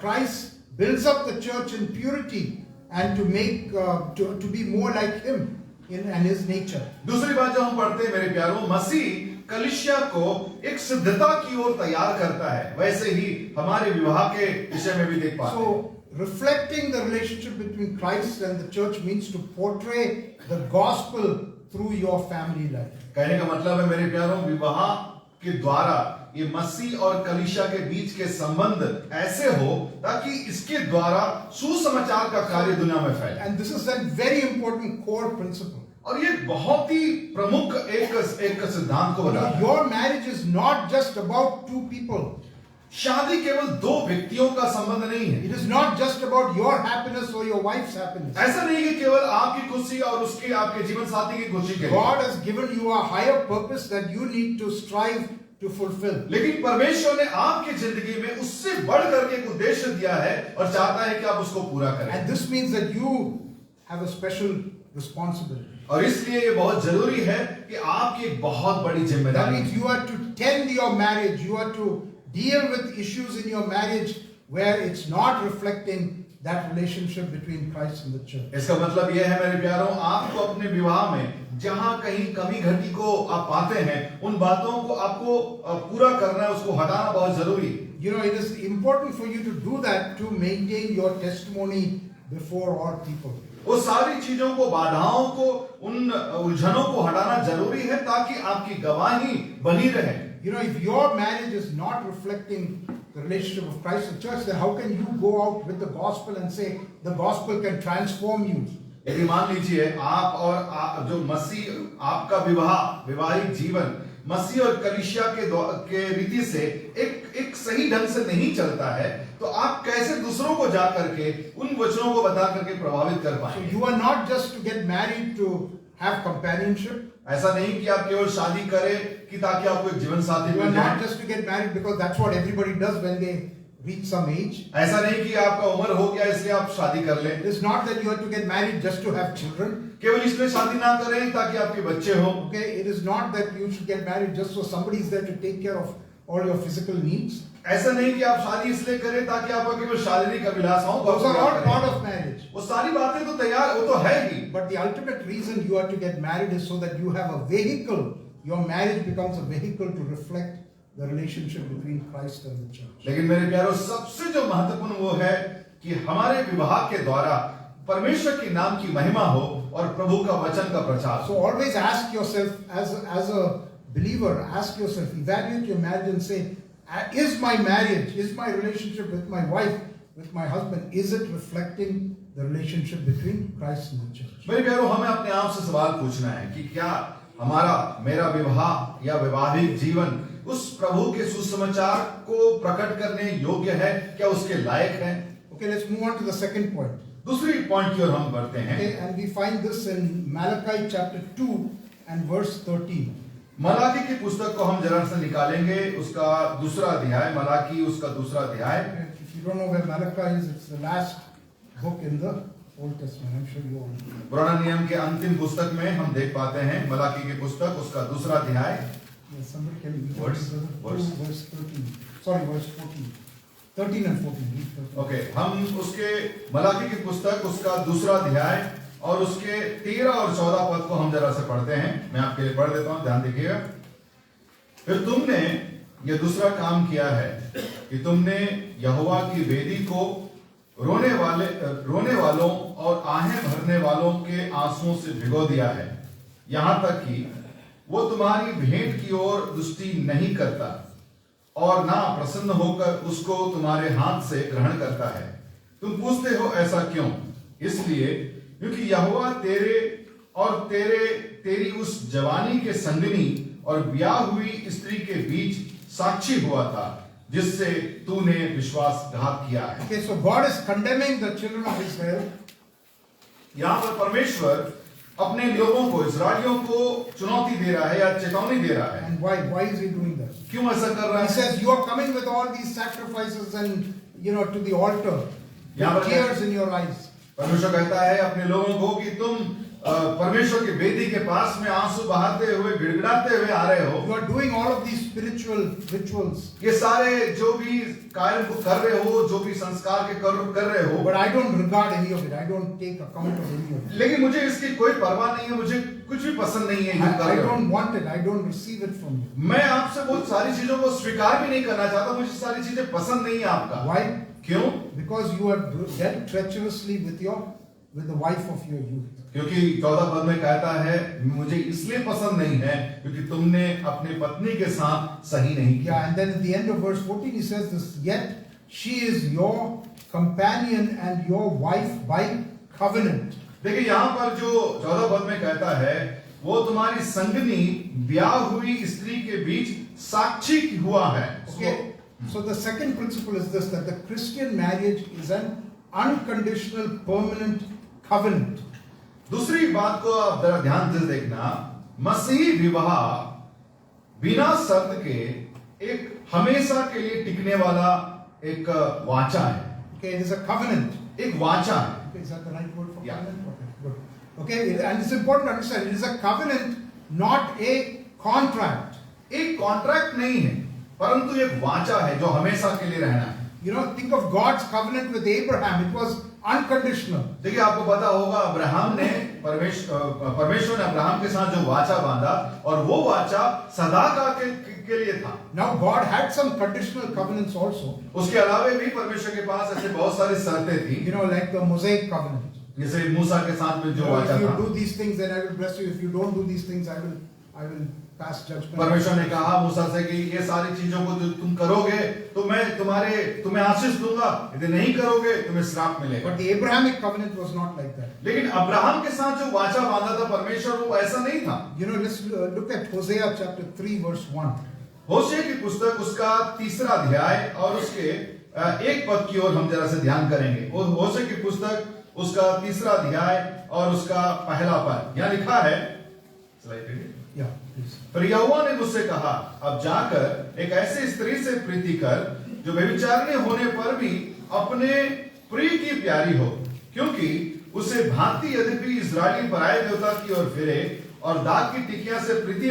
Christ builds up the church in purity and to make to be more like him and his nature. दूसरी बात जो हम पढ़ते हैं मेरे प्यारों, मसीह कलीसिया को एक सिद्धता की ओर तैयार करता है, वैसे ही हमारे विवाह के विषय में भी देख पाते हैं। So reflecting the relationship between Christ and the church means to portray the gospel through your family life. कहने का मतलब है मेरे प्यारों, विवाह के द्वारा ये मसीह और कलीसिया के बीच के संबंध ऐसे हो ताकि इसके द्वारा सुसमाचार का कार्य दुनिया में फैले। And this is a very important core principle. और ये बहुत ही प्रमुख एक सिद्धांत को You know, बताता है। your marriage is not just about two people. शादी केवल दो व्यक्तियों का संबंध नहीं है। It is not just about your happiness or your wife's happiness. ऐसा नहीं कि केवल आपकी खुशी और उसके आपके जीवन साथी की खुशी के लिए। God has given you a higher purpose that you need to strive to fulfill. लेकिन परमेश्वर ने आपकी जिंदगी में उससे बढ़ करके एक उद्देश्य दिया है और चाहता है कि आप उसको पूरा करें। And this means that you have a special responsibility. और इसलिए ये बहुत जरूरी है कि आपकी एक बहुत बड़ी That जिम्मेदारी means you are to tend your marriage, you are to deal with issues in your marriage where it's not reflecting that relationship between Christ and the church. इसका मतलब यह है मेरे प्यारों, आपको अपने विवाह में जहां कहीं कमी घटी को आप पाते हैं उन बातों को आपको पूरा करना है, उसको हटाना बहुत जरूरी है। You know, it is important for you to do that to maintain your testimony before all people. वो सारी चीजों को, बाधाओं को, उन उलझनों को हटाना जरूरी है ताकि आपकी गवाही बनी रहे। You know, if your marriage is not reflecting the relationship of Christ and church, then how can you go out with the gospel and say the gospel can transform you? यदि मान लीजिए आप और जो मसीह आपका विवाहिक जीवन मसीह और कलीसिया के रीति से एक सही ढंग से नहीं चलता है, तो आप कैसे दूसरों को जा करके उन वचनों को बता करके प्रभावित कर So पाएंगे? you are not just to get married to have companionship. ऐसा नहीं कि आप केवल शादी करें कि ताकि आपको एक जीवन साथी You are मिल not जाए। just to get married because that's what everybody does when they reach some age. ऐसा नहीं कि आपका उम्र हो गया इसलिए आप शादी कर लें। It is not that you have to get married just to have children. केवल इसलिए शादी ना करें ताकि आपके बच्चे हो। Okay, it is not that you should get married just so somebody is there to take care of all your physical needs. ऐसा नहीं कि आप शादी इसलिए करें ताकि आपका केवल शारीरिक अभिलाषाओं को Those are पूरा all करें। part of marriage. वो सारी बातें तो तैयार, वो तो है ही। But the ultimate reason you are to get married is so that you have a vehicle. Your marriage becomes a vehicle to reflect the relationship between Christ and the church. लेकिन मेरे प्यारों, सबसे जो महत्वपूर्ण वो है कि हमारे विवाह के द्वारा परमेश्वर के नाम की महिमा हो और प्रभु का वचन का प्रचार। So always ask yourself, as a believer, ask yourself, evaluate your marriage and say, is my marriage, is my relationship with my wife, with my husband, is it reflecting the relationship between Christ and the church? मेरे प्यारों, हमें अपने आप से सवाल पूछना है कि क्या मेरा विवाह या वैवाहिक जीवन उस प्रभु के सुसमाचार को प्रकट करने योग्य है, क्या उसके लायक है? Okay, let's move on to the second point. दूसरी पॉइंट की ओर हम बढ़ते हैं। Okay, and we find this in Malachi chapter 2 and verse 13. Malachi की पुस्तक को हम जरा से निकालेंगे, उसका दूसरा अध्याय, मलाकी उसका दूसरा अध्याय। If you don't know where Malachi is, it's the last book in the Old Testament. I'm sure you all know. पुराना नियम के अंतिम पुस्तक में हम देख पाते हैं मलाकी की पुस्तक उसका दूसरा अध्याय। Yes, somebody can read Verse 13. Sorry, verse 14. 13 and 14. Read 13. Okay, हम उसके मलाकी की पुस्तक उसका दूसरा अध्याय और उसके 13 और 14 पद को हम जरा से पढ़ते हैं। मैं आपके लिए पढ़ देता हूं, ध्यान देखिएगा। फिर तुमने यह दूसरा काम किया है कि तुमने यहोवा की वेदी को रोने वालों और आहें भरने वालों के आंसुओं से भिगो दिया है, यहां तक कि वो तुम्हारी भेंट की ओर दृष्टि नहीं करता और ना प्रसन्न होकर उसको तुम्हारे हाथ से ग्रहण करता है। तुम पूछते हो ऐसा क्यों? इसलिए क्योंकि यहोवा तेरी उस जवानी के संगनी और ब्याह हुई स्त्री के बीच साक्षी हुआ था, जिससे तूने विश्वासघात किया है। Okay, so God is condemning the children of Israel. यहां पर परमेश्वर अपने लोगों को, इस्राएलियों को चुनौती दे रहा है या चेतावनी दे रहा है। And why is he doing that? क्यों ऐसा कर रहा He है? says, you are coming with all these sacrifices and, to the altar, यहाँ with पर tears in your eyes. परमेश्वर कहता है अपने लोगों को कि तुम परमेश्वर की वेदी के पास में आंसू बहाते हुए, गिड़गिड़ाते हुए आ रहे हो। You are doing all of these spiritual rituals. ये सारे जो भी कार्य को कर रहे हो, जो भी संस्कार के कर रहे हो, But I don't regard any of it. I don't take account of any of it. लेकिन मुझे इसकी कोई परवाह नहीं है, मुझे कुछ भी पसंद नहीं है जो कर I रहे हो। don't want it. I don't receive it from you. मैं आपसे बहुत सारी चीजों को स्वीकार भी नहीं करना चाहता, मुझे सारी चीजें पसंद नहीं है आपका। Why? क्यों? Because you have dealt treacherously with the wife of your youth. क्योंकि 14 पद में कहता है मुझे इसलिए पसंद नहीं है क्योंकि तुमने अपनी पत्नी के साथ सही नहीं किया। Yeah, and then at the end of verse 14 he says this, yet she is your companion and your wife by covenant. देखिए यहाँ पर जो 14 पद में कहता है वो तुम्हारी संगनी ब्याह हुई स्त्री के बीच साक्षी हुआ है। Okay, so the second principle is this, that the Christian marriage is an unconditional permanent covenant. दूसरी बात को आप जरा ध्यान से देखना, मसीही विवाह बिना शर्त के एक हमेशा के लिए टिकने वाला एक वाचा है। Okay, it is a covenant. एक वाचा है। Okay, is that the right word for Yeah. covenant? Okay, good. Okay, and it's important to understand, it is a covenant, not a contract. एक कॉन्ट्रैक्ट नहीं है, परंतु एक वाचा है जो हमेशा के लिए रहना है। Think of God's covenant with Abraham. It was unconditional. देखिए आपको पता होगा अब्राहम ने परमेश्वर ने अब्राहम के साथ जो वाचा बांधा और वो वाचा सदाकाल के लिए था। Now God had some conditional covenants also. उसके अलावे भी परमेश्वर के पास ऐसे बहुत सारी शर्तें थी, Like the Mosaic covenant. जैसे मूसा के साथ में जो वाचा If you था। do these things, then I will bless you. If you don't do these things, I will pass judgment. परमेश्वर ने कहा मूसा से कि ये सारी चीजों को जो तुम करोगे तो मैं तुम्हें आशीष दूंगा, यदि नहीं करोगे तुम्हें श्राप मिलेगा। But the Abrahamic covenant was not like that. लेकिन अब्राहम के साथ जो वाचा बांधा था परमेश्वर, वो ऐसा नहीं था। Let's look at Hosea chapter 3 verse 1. होशे की पुस्तक उसका 3रा अध्याय और उसके 1 पद की ओर हम जरा से ध्यान करेंगे। वो होशे की पुस्तक उसका 3रा अध्याय और उसका 1 पद, यहाँ लिखा है, Yeah, please. पर यहोवा ने मुझसे कहा, अब जाकर एक ऐसी स्त्री से प्रीति कर जो व्यभिचारिणी होने पर भी अपने प्रिय की प्यारी हो, क्योंकि उसे भांति यद्यपि इस्राएली पराये देवता की ओर फिरे और दाग की टिकिया से प्रीति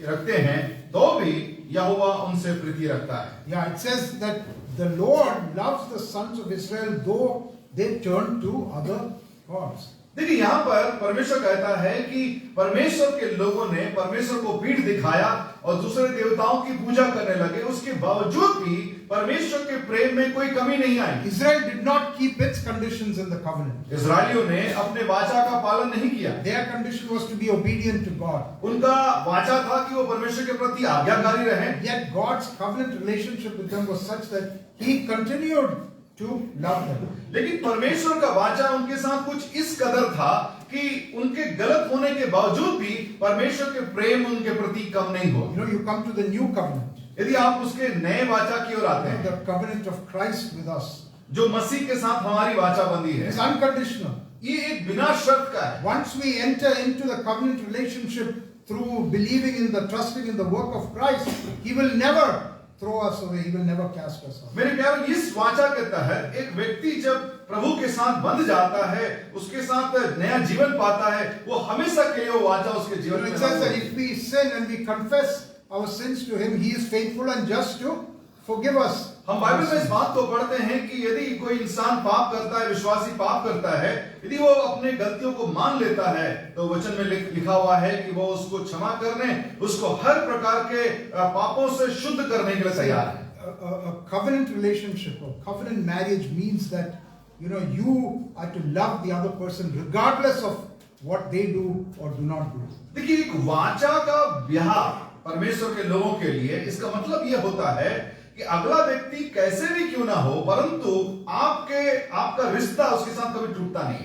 रखते हैं, तो भी यहोवा उनसे प्रीति रखता है। Yeah, it says that the Lord loves the sons of Israel though they turn to other gods. देखिए यहाँ पर परमेश्वर कहता है कि परमेश्वर के लोगों ने परमेश्वर को पीठ दिखाया और दूसरे देवताओं की पूजा करने लगे, उसके बावजूद भी परमेश्वर के प्रेम में कोई कमी नहीं आई। Israel did not keep its conditions in the covenant. इस्राएलियों ने अपने वाचा का पालन नहीं किया। Their condition was to be obedient to God. उनका वाचा था कि वो परमेश्वर के प्रति आज्ञाकारी रहें। Yet God's covenant relationship with them was such that He continued to love them. लेकिन परमेश्वर का वाचा उनके साथ कुछ इस कदर था कि उनके गलत होने के बावजूद भी परमेश्वर के प्रेम उनके प्रति कम नहीं हुआ। You come to the new covenant. यदि आप उसके नए वाचा की ओर आते हैं, The covenant of Christ with us. जो मसीह के साथ हमारी वाचा बंदी है, is unconditional. ये एक बिना शर्त का है। Once we enter into the covenant relationship through believing in the, trusting in the work of Christ, He will never throw us away. He will never cast us out. मेरे प्यारे, इस वाचा के तहत एक व्यक्ति जब प्रभु के साथ बंध जाता है, उसके साथ नया जीवन पाता है, वो हमेशा के लिए वो वाचा उसके जीवन में It says that if we sin and we confess our sins to Him, He is faithful and just to forgive us. हम बाइबल में इस बात को पढ़ते हैं कि यदि कोई इंसान पाप करता है, विश्वासी पाप करता है, यदि वो अपने गलतियों को मान लेता है, तो वचन में लिखा हुआ है कि वो उसको क्षमा करने, उसको हर प्रकार के पापों से शुद्ध करने के लिए तैयार है। A covenant relationship or covenant marriage means that you are to love the other person regardless of what they do or do not do. देखिए, एक वाचा का ब्याह परमेश्वर के लोगों के लिए, इसका मतलब यह होता है कि अगला व्यक्ति कैसे भी क्यों ना हो, परंतु आपका रिश्ता उसके साथ कभी टूटता नहीं।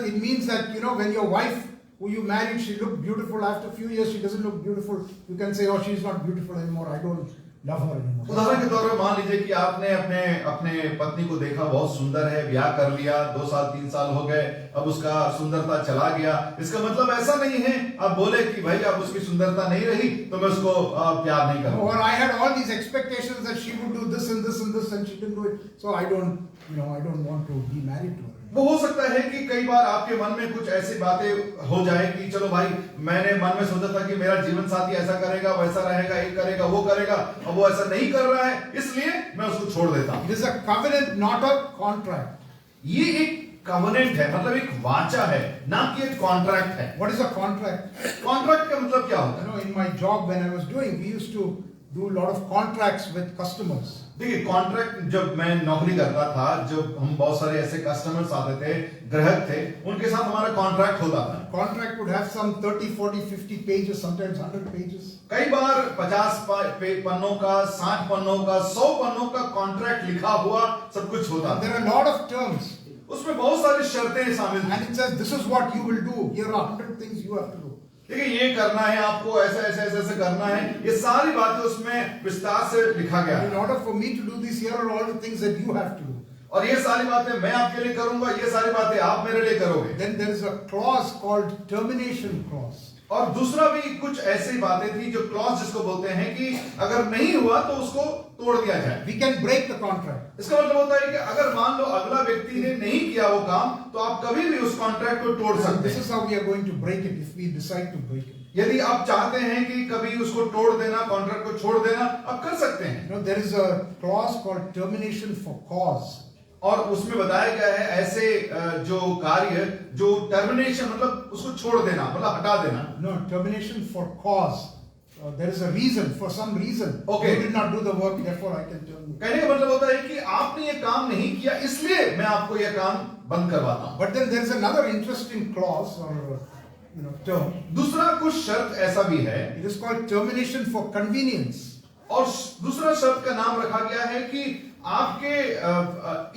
It means that when your wife who you married, she looked beautiful, after a few years she doesn't look beautiful, you can say, oh, she's not beautiful anymore, I don't love her anymore. उदाहरण के तौर पे मान लीजिए कि आपने अपने पत्नी को देखा, बहुत सुंदर है, ब्याह कर लिया, 2 साल 3 साल हो गए, अब उसका सुंदरता चला गया। इसका मतलब ऐसा नहीं है आप बोले कि भाई अब उसकी सुंदरता नहीं रही तो मैं उसको प्यार नहीं करूंगा। Or I had all these expectations that she would do this and this and this and she didn't do it, so I don't want to be married to her. वो हो सकता है कि कई बार आपके मन में कुछ ऐसी बातें हो जाए कि चलो भाई, मैंने मन में सोचा था कि मेरा जीवन साथी ऐसा करेगा, वैसा रहेगा, ये करेगा, वो करेगा, अब वो ऐसा नहीं कर रहा है, इसलिए मैं उसको छोड़ देता हूं। It is a covenant, not a contract. ये एक कवनेंट है, मतलब एक वाचा है, ना कि एक कॉन्ट्रैक्ट है। What is a contract? Contract का मतलब क्या होता है? In my job when I was doing, we used to do a lot of contracts with customers. देखिए, कॉन्ट्रैक्ट, जब मैं नौकरी करता था, जब हम बहुत सारे ऐसे कस्टमर्स आते थे, ग्राहक थे, उनके साथ हमारा कॉन्ट्रैक्ट होता था। Contract would have some 30, 40, 50 pages, sometimes 100 pages. कई बार 50 पन्नों का, 60 पन्नों का, 100 पन्नों का कॉन्ट्रैक्ट लिखा हुआ सब कुछ होता There था। are a lot of terms. उसमें बहुत सारी शर्तें शामिल थी। And it says, this is what you will do. Here are 100 things you have to do. देखिए, ये करना है आपको, ऐसे करना है, ये सारी बातें उसमें विस्तार से लिखा गया है। In order for me to do this, here are all the things that you have to do. और ये सारी बातें मैं आपके लिए करूंगा, ये सारी बातें आप मेरे लिए करोगे। Then there is a clause called termination clause. और दूसरा भी कुछ ऐसी बातें थी जो क्लॉज जिसको बोलते हैं कि अगर नहीं हुआ तो उसको तोड़ दिया जाए। We can break the contract. इसका मतलब होता है कि अगर मान लो अगला व्यक्ति ने नहीं किया वो काम, तो आप कभी भी उस कॉन्ट्रैक्ट को तोड़ सकते This हैं। is how we are going to break it if we decide to break it. यदि आप चाहते हैं कि कभी उसको तोड़ देना, कॉन्ट्रैक्ट को छोड़ देना, आप कर सकते हैं। There is a clause called termination for cause. और उसमें बताया गया है ऐसे जो कार्य, जो टर्मिनेशन मतलब उसको छोड़ देना, मतलब हटा देना। No, termination for cause. There is a reason, for some reason. Okay. You did not do the work, therefore I can terminate. कहने का मतलब होता है कि आपने ये काम नहीं किया, इसलिए मैं आपको ये काम बंद करवाता हूं। But then there is another interesting clause or term. दूसरा कुछ शर्त ऐसा भी है, It is called termination for convenience. और दूसरा शर्त का नाम रखा गया है कि आपके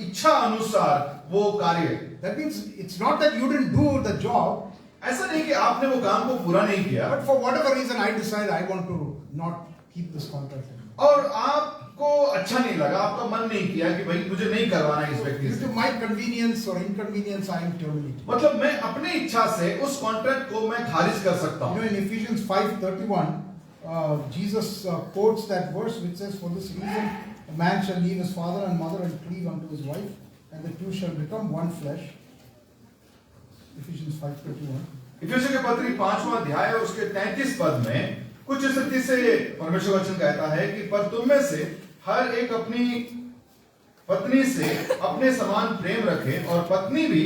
इच्छा अनुसार वो कार्य। That means it's not that you didn't do the job, ऐसा नहीं कि आपने वो काम को पूरा नहीं किया, but for whatever reason I decide I want to not keep this contract anymore. और आपको अच्छा नहीं लगा, आपका मन नहीं किया कि भाई मुझे नहीं करवाना इस व्यक्ति Due से। to my convenience or inconvenience, I am terminating. मतलब मैं अपनी इच्छा से उस कॉन्ट्रैक्ट को मैं खारिज कर सकता हूँ। In Ephesians 5:31, Jesus quotes that verse which says, "For this reason, a man shall leave his father and mother and cleave unto his wife, and the two shall become one flesh." Ephesians 5:31. इफिसियों के पत्री 5वां अध्याय और उसके 33 पद में कुछ इस रीति से परमेश्वर वचन कहता है कि पर तुम में से हर एक अपनी पत्नी से अपने समान प्रेम रखे और पत्नी भी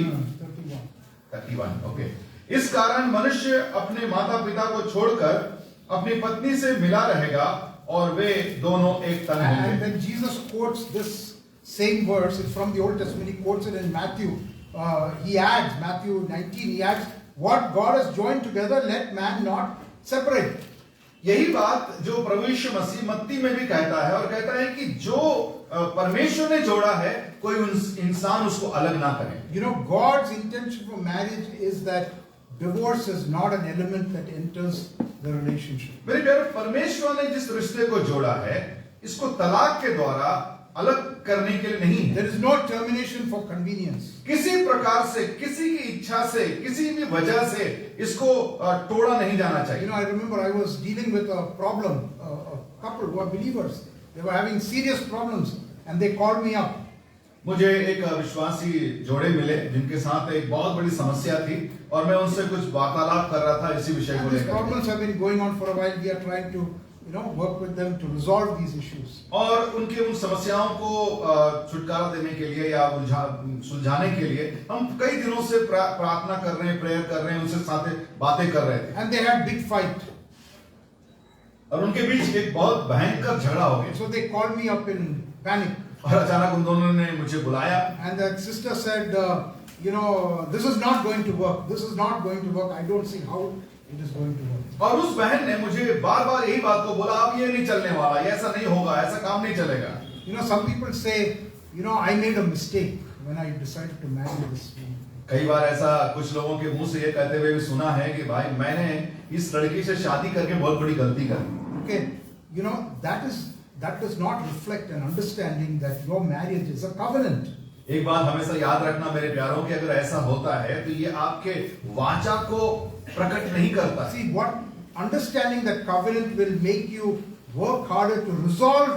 31 ओके। इस कारण मनुष्य अपने माता पिता को छोड़कर अपनी पत्नी से मिला रहेगा और वे दोनों एक तन And होंगे। when Jesus quotes this same verse, it's from the Old Testament, he quotes it in Matthew. He adds, Matthew 19, he adds, "What God has joined together, let man not separate." यही बात जो प्रभु यीशु मसीह मत्ती में भी कहता है, और कहता है कि जो परमेश्वर ने जोड़ा है कोई इंसान उसको अलग ना करे। God's intention for marriage is that divorce is not an element that enters the relationship. मेरे प्यारे, परमेश्वर ने जिस रिश्ते को जोड़ा है, इसको तलाक के द्वारा अलग करने के लिए नहीं है। There is no termination for convenience. किसी प्रकार से, किसी की इच्छा से, किसी भी वजह से इसको तोड़ा नहीं जाना चाहिए। I remember I was dealing with a problem, a couple who are believers. They were having serious problems and they called me up. मुझे एक विश्वासी जोड़े मिले जिनके साथ एक बहुत बड़ी समस्या थी और मैं उनसे कुछ वार्तालाप कर रहा था इसी विषय को And these लेकर। problems have been going on for a while. We are trying to, work with them to resolve these issues. और उनके उन समस्याओं को छुटकारा देने के लिए या सुलझाने के लिए हम कई दिनों से प्रार्थना कर रहे हैं, प्रेयर कर रहे हैं, उनसे साथ बातें कर रहे थे। And they had big fight. और उनके बीच एक बहुत भयंकर झगड़ा हो गया। So they called me up in panic. और अचानक उन दोनों ने मुझे बुलाया। And that sister said, this is not going to work. This is not going to work. I don't see how it is going to work. और उस बहन ने मुझे बार बार यही बात को बोला, अब ये नहीं चलने वाला, ये ऐसा नहीं होगा, ऐसा काम नहीं चलेगा। Some people say, I made a mistake when I decided to marry this woman. कई बार ऐसा कुछ लोगों के मुंह से ये कहते हुए भी सुना है कि भाई मैंने इस लड़की से शादी करके बहुत बड़ी गलती कर दी। Okay, that does not reflect an understanding that your marriage is a covenant. एक बात हमेशा याद रखना मेरे प्यारों कि अगर ऐसा होता है तो ये आपके वाचा को प्रकट नहीं करता। See, what understanding that covenant will make you work harder to resolve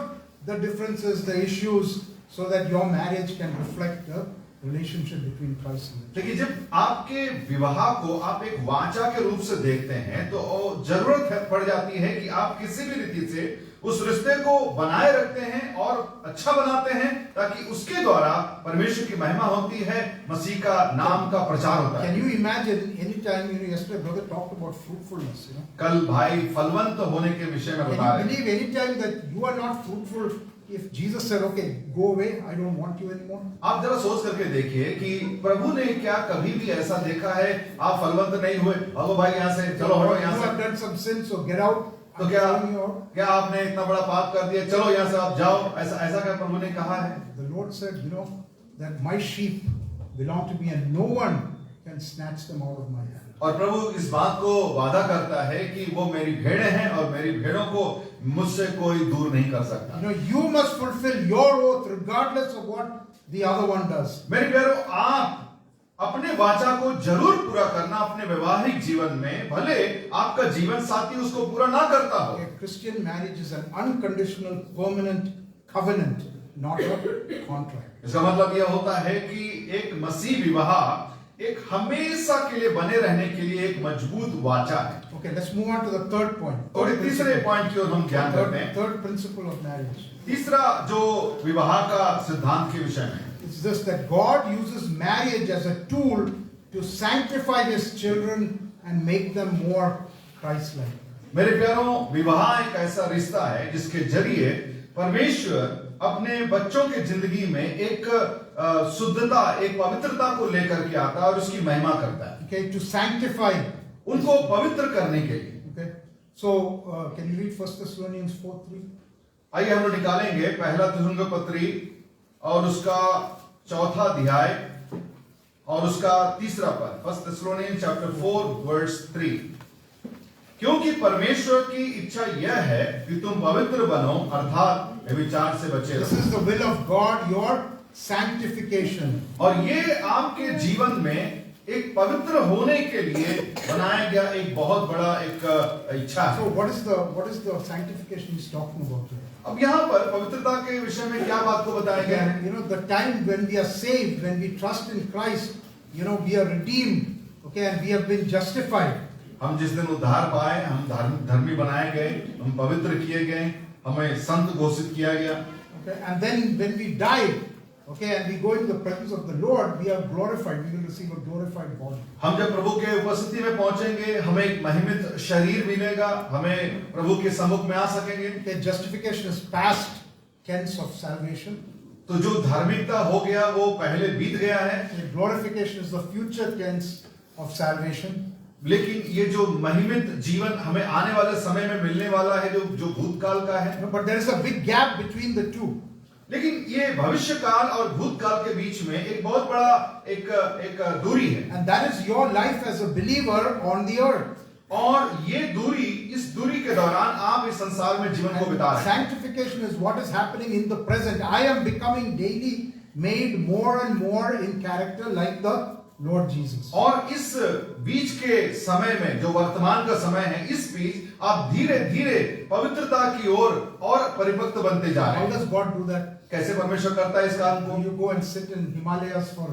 the differences, the issues, so that your marriage can reflect the relationship between Christ and the church. देखिए, जब आपके विवाह को आप एक वाचा के रूप से देखते हैं तो जरूरत पड़ जाती है कि आप किसी भी रीति से उस रिश्ते को बनाए रखते हैं और अच्छा बनाते हैं ताकि उसके द्वारा परमेश्वर की महिमा होती है, मसीह का नाम का प्रचार होता है। Can you imagine anytime, yesterday brother talked about fruitfulness, कल भाई फलवंत होने के विषय में बता रहे Can you believe anytime that you are not fruitful, if Jesus said, okay, go away, I don't want you anymore? आप जरा सोच करके देखिए कि प्रभु ने क्या कभी भी ऐसा देखा है आप फलवंत नहीं हुए, अब भाई यहाँ से चलो हटो यहाँ You से। have done some sin, so get out. तो क्या आपने इतना बड़ा पाप कर दिया, चलो यहाँ से आप जाओ, ऐसा क्या प्रभु ने कहा है? The Lord said, that my sheep belong to me and no one can snatch them out of my hand. और प्रभु इस बात को वादा करता है कि वो मेरी भेड़ें हैं और मेरी भेड़ों को मुझसे कोई दूर नहीं कर सकता। You must fulfill your oath regardless of what the other one does. मेरे प्यारों, आप अपने वाचा को जरूर पूरा करना अपने वैवाहिक जीवन में, भले आपका जीवन साथी उसको पूरा ना करता हो। A Christian marriage is an unconditional, permanent covenant, not a contract. इसका मतलब यह होता है कि एक मसीह विवाह एक हमेशा के लिए बने रहने के लिए एक मजबूत वाचा है। Okay, let's move on to the third point. और तीसरे पॉइंट की ओर हम ध्यान करते हैं। Third principle of marriage. तीसरा जो विवाह का सिद्धांत के विषय में, It's this, that God uses marriage as a tool to sanctify His children and make them more Christ-like. मेरे प्यारों, विवाह एक ऐसा रिश्ता है जिसके जरिए परमेश्वर अपने बच्चों के जिंदगी में एक शुद्धता, एक पवित्रता को लेकर के आता है और उसकी महिमा करता है। Okay, to sanctify. उनको पवित्र करने के लिए। Okay, so can you read 1 Thessalonians 4:3? आइए हम लोग निकालेंगे पहला थिस्सलुनीके पत्री और उसका चौथा अध्याय और उसका तीसरा पद। 1 Thessalonians chapter 4 verse 3। क्योंकि परमेश्वर की इच्छा यह है कि तुम पवित्र बनो, अर्थात व्यभिचार से बचे This रहो। is the will of God, your sanctification. और ये आपके जीवन में एक पवित्र होने के लिए बनाया गया एक बहुत बड़ा एक इच्छा है। So what is the sanctification he's talking about here? अब यहाँ पर पवित्रता के विषय में क्या बात को बताया गया है? The time when we are saved, when we trust in Christ, we are redeemed, okay, and we have been justified. हम जिस दिन उद्धार पाए, हम धर्मी बनाए गए, हम पवित्र किए गए, हमें संत घोषित किया गया। Okay, and then when we die, okay, and we go into the presence of the Lord, we are glorified. We will receive a glorified body. हम जब प्रभु के उपस्थिति में पहुंचेंगे, हमें एक महिमित शरीर मिलेगा, हमें प्रभु के सम्मुख में आ सकेंगे। Okay, justification is past tense of salvation. तो जो धार्मिकता हो गया वो पहले बीत गया है। Okay, glorification is the future tense of salvation. लेकिन ये जो महिमित जीवन हमें आने वाले समय में मिलने वाला है, जो भूतकाल का है। But there is a big gap between the two. लेकिन ये भविष्य काल और भूतकाल के बीच में एक बहुत बड़ा एक दूरी है। And that is your life as a believer on the earth. और ये दूरी, इस दूरी के दौरान आप इस संसार में जीवन को बिता रहे हैं। Sanctification is what is happening in the present. I am becoming daily made more and more in character like the Lord Jesus. और इस बीच के समय में, जो वर्तमान का समय है, इस बीच आप धीरे धीरे पवित्रता की ओर और परिपक्व बनते जा रहे How हैं। does God do that? कैसे परमेश्वर करता है इस काम को? You go and sit in Himalayas for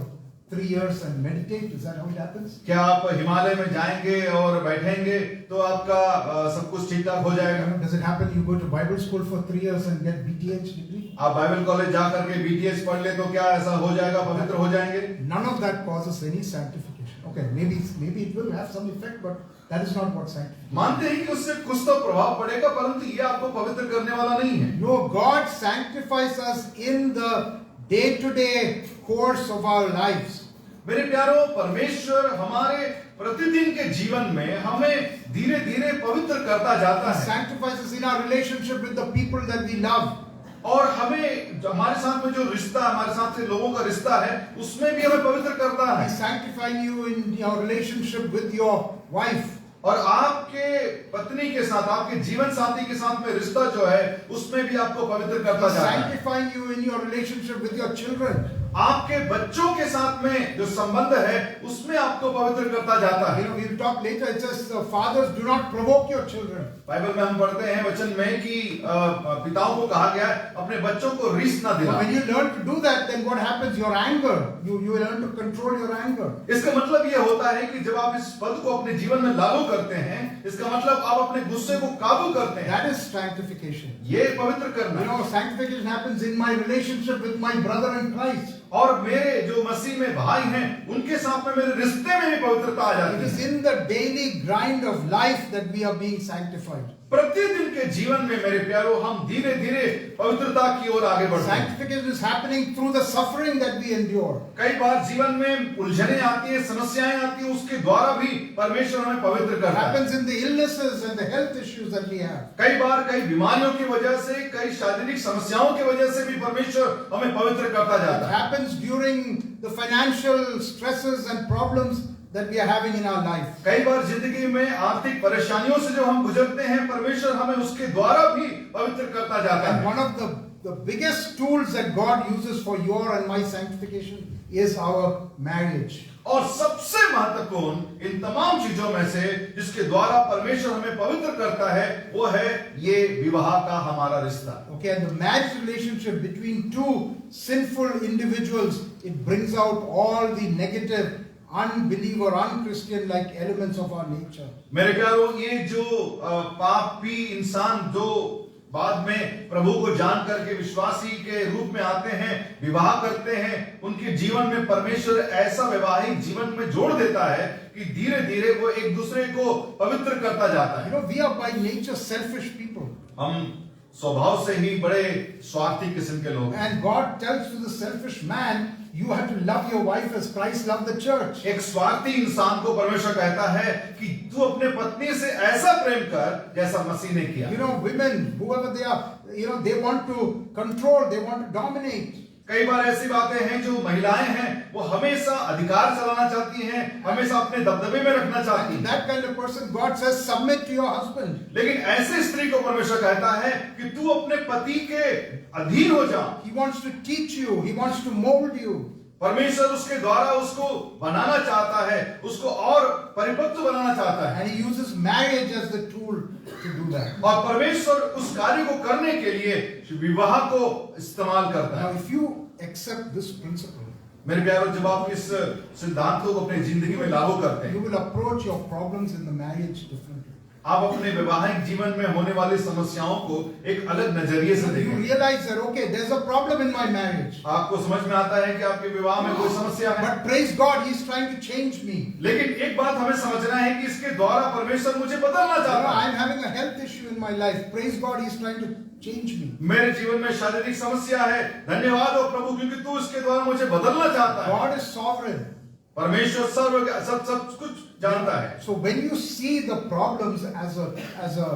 3 years and meditate. Is that how it happens? क्या आप हिमालय में जाएंगे और बैठेंगे तो आपका सब कुछ ठीक ठाक हो जाएगा? Does it happen you go to Bible school for 3 years and get BTH degree? आप बाइबल कॉलेज जा करके बीटीएस पढ़ ले तो क्या ऐसा हो जाएगा, पवित्र हो जाएंगे? None of that causes any sanctification. Okay, maybe it will have some effect, but that is not what sanctification. मानते हैं कि उससे कुछ तो प्रभाव पड़ेगा, परंतु ये आपको पवित्र करने वाला नहीं है। No, God sanctifies us in the day-to-day course of our lives. मेरे प्यारों, परमेश्वर हमारे प्रतिदिन के जीवन में हमें धीरे धीरे पवित्र करता जाता He है sanctifies us in our relationship with the people that we love. और हमें जो हमारे साथ में जो रिश्ता, हमारे साथ के लोगों का रिश्ता है, उसमें भी हमें पवित्र करता He है। sanctifies you in your relationship with your wife. और आपके पत्नी के साथ, आपके जीवन साथी के साथ में रिश्ता जो है, उसमें भी आपको पवित्र करता He जाता है। sanctifies you in your relationship with your children. आपके बच्चों के साथ में जो संबंध है, उसमें आपको पवित्र करता जाता है। We will talk later. It says, fathers, do not provoke your children. Bible में हम पढ़ते हैं वचन में कि पिताओं को कहा गया है अपने बच्चों को रिस ना दिलाओ। When you learn to do that, then what happens? Your anger. You learn to control your anger. इसका मतलब ये होता है कि जब आप इस पद को अपने जीवन में लागू करते हैं, इसका मतलब आप अपने गुस्से को काबू करते हैं। That is sanctification. ये पवित्र करना You know, sanctification happens in my relationship with my brother in Christ. और मेरे जो मसीह में भाई हैं, उनके साथ में मेरे रिश्ते में भी पवित्रता आ It जाती is है। in the daily grind of life that we are being sanctified. प्रतिदिन के जीवन में मेरे प्यारों, हम धीरे धीरे पवित्रता की ओर आगे बढ़ते हैं। Sanctification is happening through the suffering that we endure. कई बार जीवन में उलझने आती है, समस्याएं आती है, उसके द्वारा भी परमेश्वर हमें पवित्र It करता है। happens in the illnesses and the health issues that we have. कई बार कई बीमारियों की वजह से, कई शारीरिक समस्याओं की वजह से भी परमेश्वर हमें पवित्र करता It जाता है। happens during the financial stresses and problems that we are having in our life. कई बार जिंदगी में आर्थिक परेशानियों से जो हम गुजरते हैं, परमेश्वर हमें उसके द्वारा भी पवित्र करता जाता And है। one of the biggest tools that God uses for your and my sanctification is our marriage. और सबसे महत्वपूर्ण इन तमाम चीजों में से जिसके द्वारा परमेश्वर हमें पवित्र करता है, वो है ये विवाह का हमारा रिश्ता। Okay, and the marriage relationship between two sinful individuals, it brings out all the negative, unbeliever, unchristian like elements of our nature. मेरे प्यारों, ये जो पापी इंसान जो बाद में प्रभु को जान करके विश्वासी के रूप में आते हैं, विवाह करते हैं, उनके जीवन में परमेश्वर ऐसा वैवाहिक जीवन में जोड़ देता है कि धीरे धीरे वो एक दूसरे को पवित्र करता जाता You है। know, we are by nature selfish people. हम स्वभाव से ही बड़े स्वार्थी किस्म के लोग हैं। And God tells to the selfish man, you have to love your wife as Christ loved the church. एक स्वार्थी इंसान को परमेश्वर कहता है कि तू अपने पत्नी से ऐसा प्रेम कर जैसा मसीह ने किया। You know, women, whoever they are, you know, they want to control, they want to dominate. कई बार ऐसी बातें हैं जो महिलाएं हैं, वो हमेशा अधिकार चलाना चाहती हैं, हमेशा अपने दबदबे में रखना चाहती हैं। That kind of person, God says, submit to your husband. लेकिन ऐसे स्त्री को परमेश्वर कहता है कि तू अपने पति के अधीन हो जा। He wants to teach you, he wants to mold you. परमेश्वर उसके द्वारा उसको बनाना चाहता है, उसको और परिपक्व बनाना चाहता है। And he uses marriage as the tool to do that. और परमेश्वर उस कार्य को करने के लिए विवाह को इस्तेमाल करता Now, है। if you accept this principle, मेरे प्यारों, जब आप इस सिद्धांत को अपनी जिंदगी में लागू करते you हैं, will approach your problems in the marriage differently. आप अपने वैवाहिक जीवन में होने वाली समस्याओं को एक अलग नजरिए से You देखें। realize that, okay, there's a problem in my marriage. आपको समझ में आता है कि आपके विवाह में कोई समस्या है, But praise God, he's trying to change me. लेकिन एक बात हमें समझना है कि इसके द्वारा परमेश्वर मुझे बदलना You know, चाहता है। I'm having a health issue in my life. Praise God, he's trying to change me. मेरे जीवन में शारीरिक समस्या है, धन्यवाद हो प्रभु, क्योंकि तू इसके द्वारा मुझे बदलना चाहता है। God is sovereign. परमेश्वर सब कुछ जानता है। So when you see the problems as a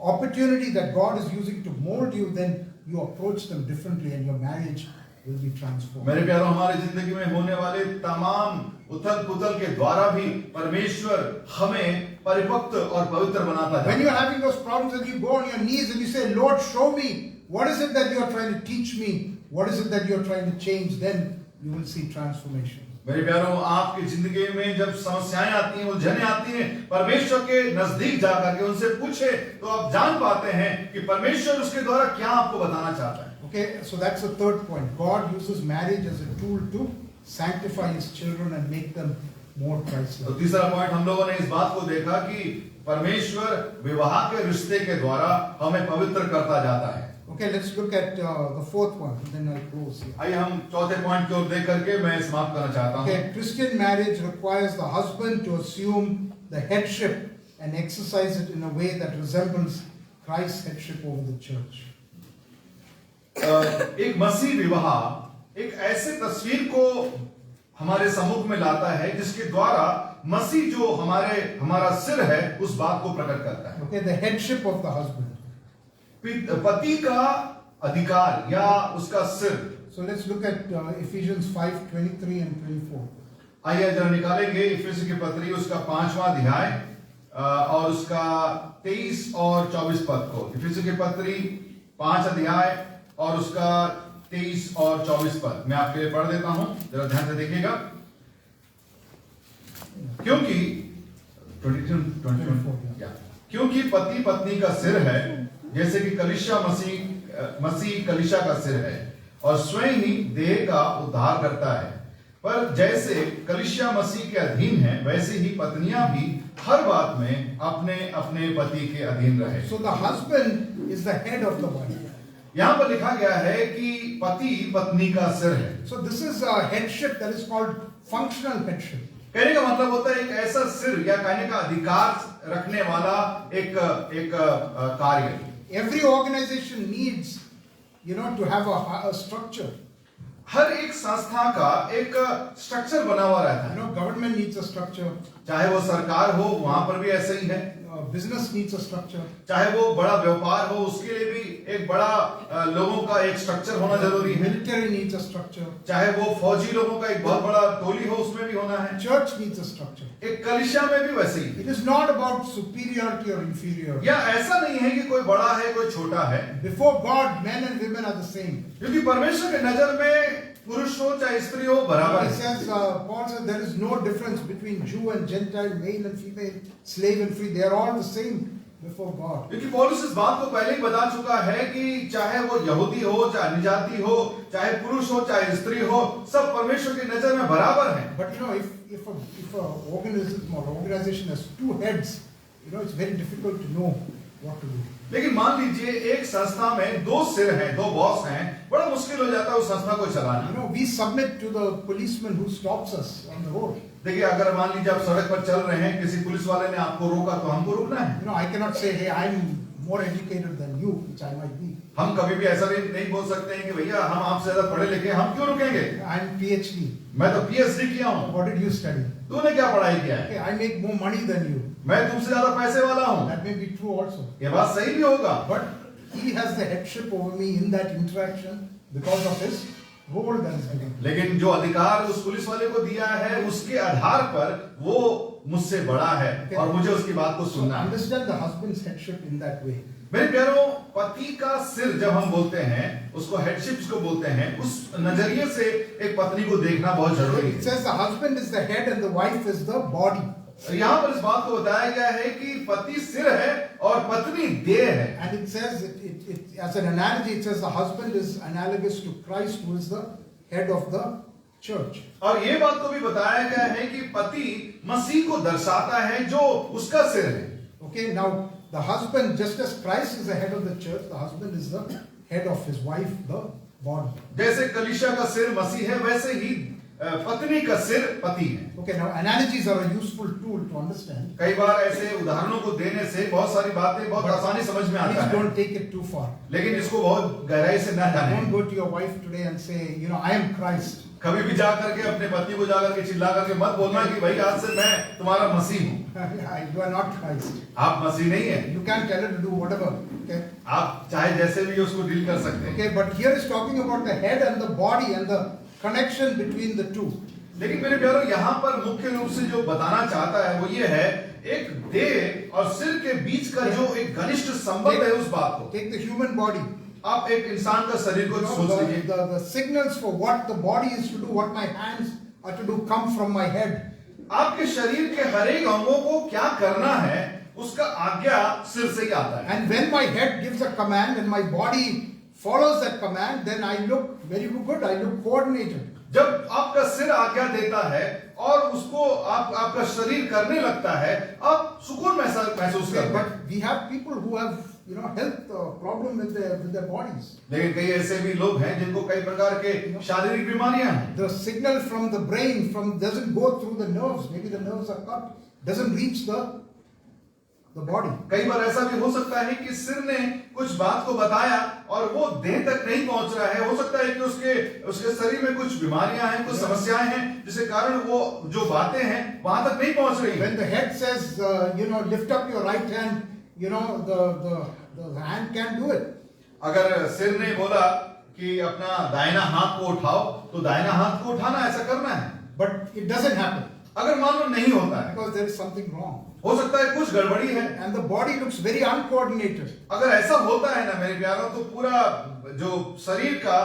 opportunity that God is using to mold you, then you approach them differently and your marriage will be transformed. मेरे प्यारों, हमारी जिंदगी में होने वाले तमाम उथल पुथल के द्वारा भी परमेश्वर हमें परिपक्व और पवित्र बनाता When है। you are having those problems and you go on your knees and you say, Lord, show me, what is it that you are trying to teach me? What is it that you are trying to change? Then you will see transformation. मेरे प्यारों, आपकी जिंदगी में जब समस्याएं आती हैं, उलझनें आती हैं, परमेश्वर के नजदीक जाकर के उनसे पूछे तो आप जान पाते हैं कि परमेश्वर उसके द्वारा क्या आपको बताना चाहता है। Okay, so that's the third point. God uses marriage as a tool to sanctify His children and make them more तो Christ-like. तीसरा पॉइंट हम लोगों ने इस बात को देखा कि परमेश्वर विवाह के रिश्ते के द्वारा हमें पवित्र करता जाता है। Okay, let's look at the fourth one, and then I'll close here. आइए हम चौथे पॉइंट की ओर देख करके मैं समाप्त करना चाहता हूँ। Okay, Christian marriage requires the husband to assume the headship and exercise it in a way that resembles Christ's headship over the church. एक मसीह विवाह एक ऐसे तस्वीर को हमारे सम्मुख में लाता है जिसके द्वारा मसीह जो हमारा सिर है उस बात को प्रकट करता है। Okay, the headship of the husband. पति का अधिकार या उसका सिर। So let's look at Ephesians 5:23 and 24. आइए जरा निकालेंगे इफिसी की पत्री उसका 5वां अध्याय और उसका 23 और 24 पद को। इफिसी की पत्री 5 अध्याय और उसका 23 और 24 पद मैं आपके लिए पढ़ देता हूं, जरा ध्यान से देखिएगा। क्योंकि क्योंकि पति पत्नी का सिर है, जैसे कि कलीसिया मसीह कलीसिया का सिर है और स्वयं ही देह का उद्धार करता है। पर जैसे कलीसिया मसीह के अधीन है, वैसे ही पत्नियां भी हर बात में अपने अपने पति के अधीन रहे। So the husband is the head of the wife. यहाँ पर लिखा गया है कि पति पत्नी का सिर है। So this is a headship that is called functional headship. कहने का मतलब होता है एक ऐसा सिर या कहने का अधिकार रखने वाला एक कार्य। Every organization needs, to have a structure. हर एक संस्था का एक स्ट्रक्चर बना हुआ रहता है। Government needs a structure. चाहे वो सरकार हो, वहां पर भी ऐसे ही है। Business needs a structure. चाहे वो बड़ा व्यापार हो, उसके लिए भी एक बड़ा लोगों का एक स्ट्रक्चर होना जरूरी है। Military needs a structure. चाहे वो फौजी लोगों का एक बहुत बड़ा टोली हो, उसमें भी होना है। Church needs a structure. एक कलीसिया में भी वैसे ही। It is not about superiority or inferiority. या ऐसा नहीं है कि कोई बड़ा है कोई छोटा है। Before God, men and women are the same. क्योंकि परमेश्वर की नजर में पुरुष हो चाहे स्त्री हो बराबर He है। says, Paul says there is no difference between Jew and Gentile, male and female, slave and free. They are all the same before God. क्योंकि पौलुस इस बात को पहले ही बता चुका है कि चाहे वो यहूदी हो, चाहे अन्यजाति हो, चाहे पुरुष हो, चाहे स्त्री हो, सब परमेश्वर की नजर में बराबर हैं। But if a organism or organization has two heads, it's very difficult to know what to do. लेकिन मान लीजिए एक संस्था में दो सिर हैं, दो बॉस हैं, बड़ा मुश्किल हो जाता है उस संस्था को चलाना। We submit to the policeman who stops us on the road. देखिए अगर मान लीजिए आप सड़क पर चल रहे हैं, किसी पुलिस वाले ने आपको रोका तो हमको रुकना है। I cannot say, hey, I'm more educated than you, which I might be. हम कभी भी ऐसा नहीं बोल सकते हैं कि भैया हम आपसे ज्यादा पढ़े लिखे, हम क्यों रुकेंगे? I'm PhD. मैं तो PhD किया हूँ। What did you study? तूने क्या पढ़ाई किया है? Okay, I make more money than you. मैं तुमसे ज्यादा पैसे वाला हूँ। That may be true also. ये बात सही भी होगा। But he has the headship over me in that interaction because of his role that is given. लेकिन जो अधिकार उस पुलिस वाले को दिया है उसके आधार पर वो मुझसे बड़ा है और मुझे उसकी बात को सुनना है। Understand the husband's headship in that way. मेरे प्यारों, पति का सिर जब हम बोलते हैं उसको हेडशिप्स को बोलते हैं, उस नजरिए से एक पत्नी को देखना बहुत जरूरी It है। says the husband is the head and the wife is the body. यहाँ पर इस बात को बताया गया है कि पति सिर है और पत्नी देह है। And it says, as an analogy, it says the husband is analogous to Christ, who is the head of the church. और ये बात को भी बताया गया है कि पति मसीह को दर्शाता है जो उसका सिर है। Okay, now the husband, just as Christ is the head of the church, the husband is the head of his wife, the body. जैसे कलीसिया का सिर मसीह है, वैसे ही पत्नी का सिर पति है। Okay, now analogies are a useful tool to understand. कई बार ऐसे उदाहरणों को देने से बहुत सारी बातें बहुत आसानी समझ में आता Please है, don't take it too far. लेकिन इसको बहुत गहराई से न Don't जाने। go to your wife today and say, I am Christ. कभी भी जा करके अपने पत्नी को जा करके चिल्ला करके मत बोलना कि भाई आज से मैं तुम्हारा मसीह हूँ। You are not Christ. आप मसीह नहीं है। You can tell her to do whatever. Okay. आप चाहे जैसे भी उसको डील कर सकते हैं। Okay, but here is talking about the head and the body and the connection between the two. लेकिन मेरे प्यारो यहाँ पर मुख्य रूप से जो बताना चाहता है वो ये है, एक देह और सिर के बीच का जो एक घनिष्ठ संबंध है उस बात को। Take the human body. आप एक इंसान का शरीर को सोच लीजिए। The signals for what the body is to do, what my hands are to do, come from my head. आपके शरीर के हर एक अंगों को क्या करना है उसका आज्ञा सिर से ही आता है। And when my head gives a command and my body follows that command, then I look very good. I look coordinated. जब आपका सिर आज्ञा देता है और उसको आपका शरीर करने लगता है, आप सुकून महसूस करते हैं। But we have people who have, health problem with their bodies. लेकिन कई ऐसे भी लोग हैं जिनको कई प्रकार के शारीरिक बीमारियां हैं। The signal from the brain doesn't go through the nerves. Maybe the nerves are cut. Doesn't reach the body. कई बार ऐसा भी हो सकता है कि सिर ने कुछ बात को बताया और वो देह तक नहीं पहुंच रहा है। हो सकता है कि उसके शरीर में कुछ बीमारियां हैं, कुछ समस्याएं हैं, जिसके कारण वो जो बातें हैं वहां तक नहीं पहुंच रही। When the head says, lift up your right hand, the hand can't do it. अगर सिर ने बोला कि अपना दाहिना हाथ को उठाओ, तो दाहिना हाथ को उठाना, ऐसा करना है। But it doesn't happen. अगर मान लो नहीं होता है, Because there is something wrong. हो सकता है कुछ गड़बड़ी है। And the body looks very uncoordinated. अगर ऐसा होता है ना मेरे प्यारों, तो पूरा जो शरीर का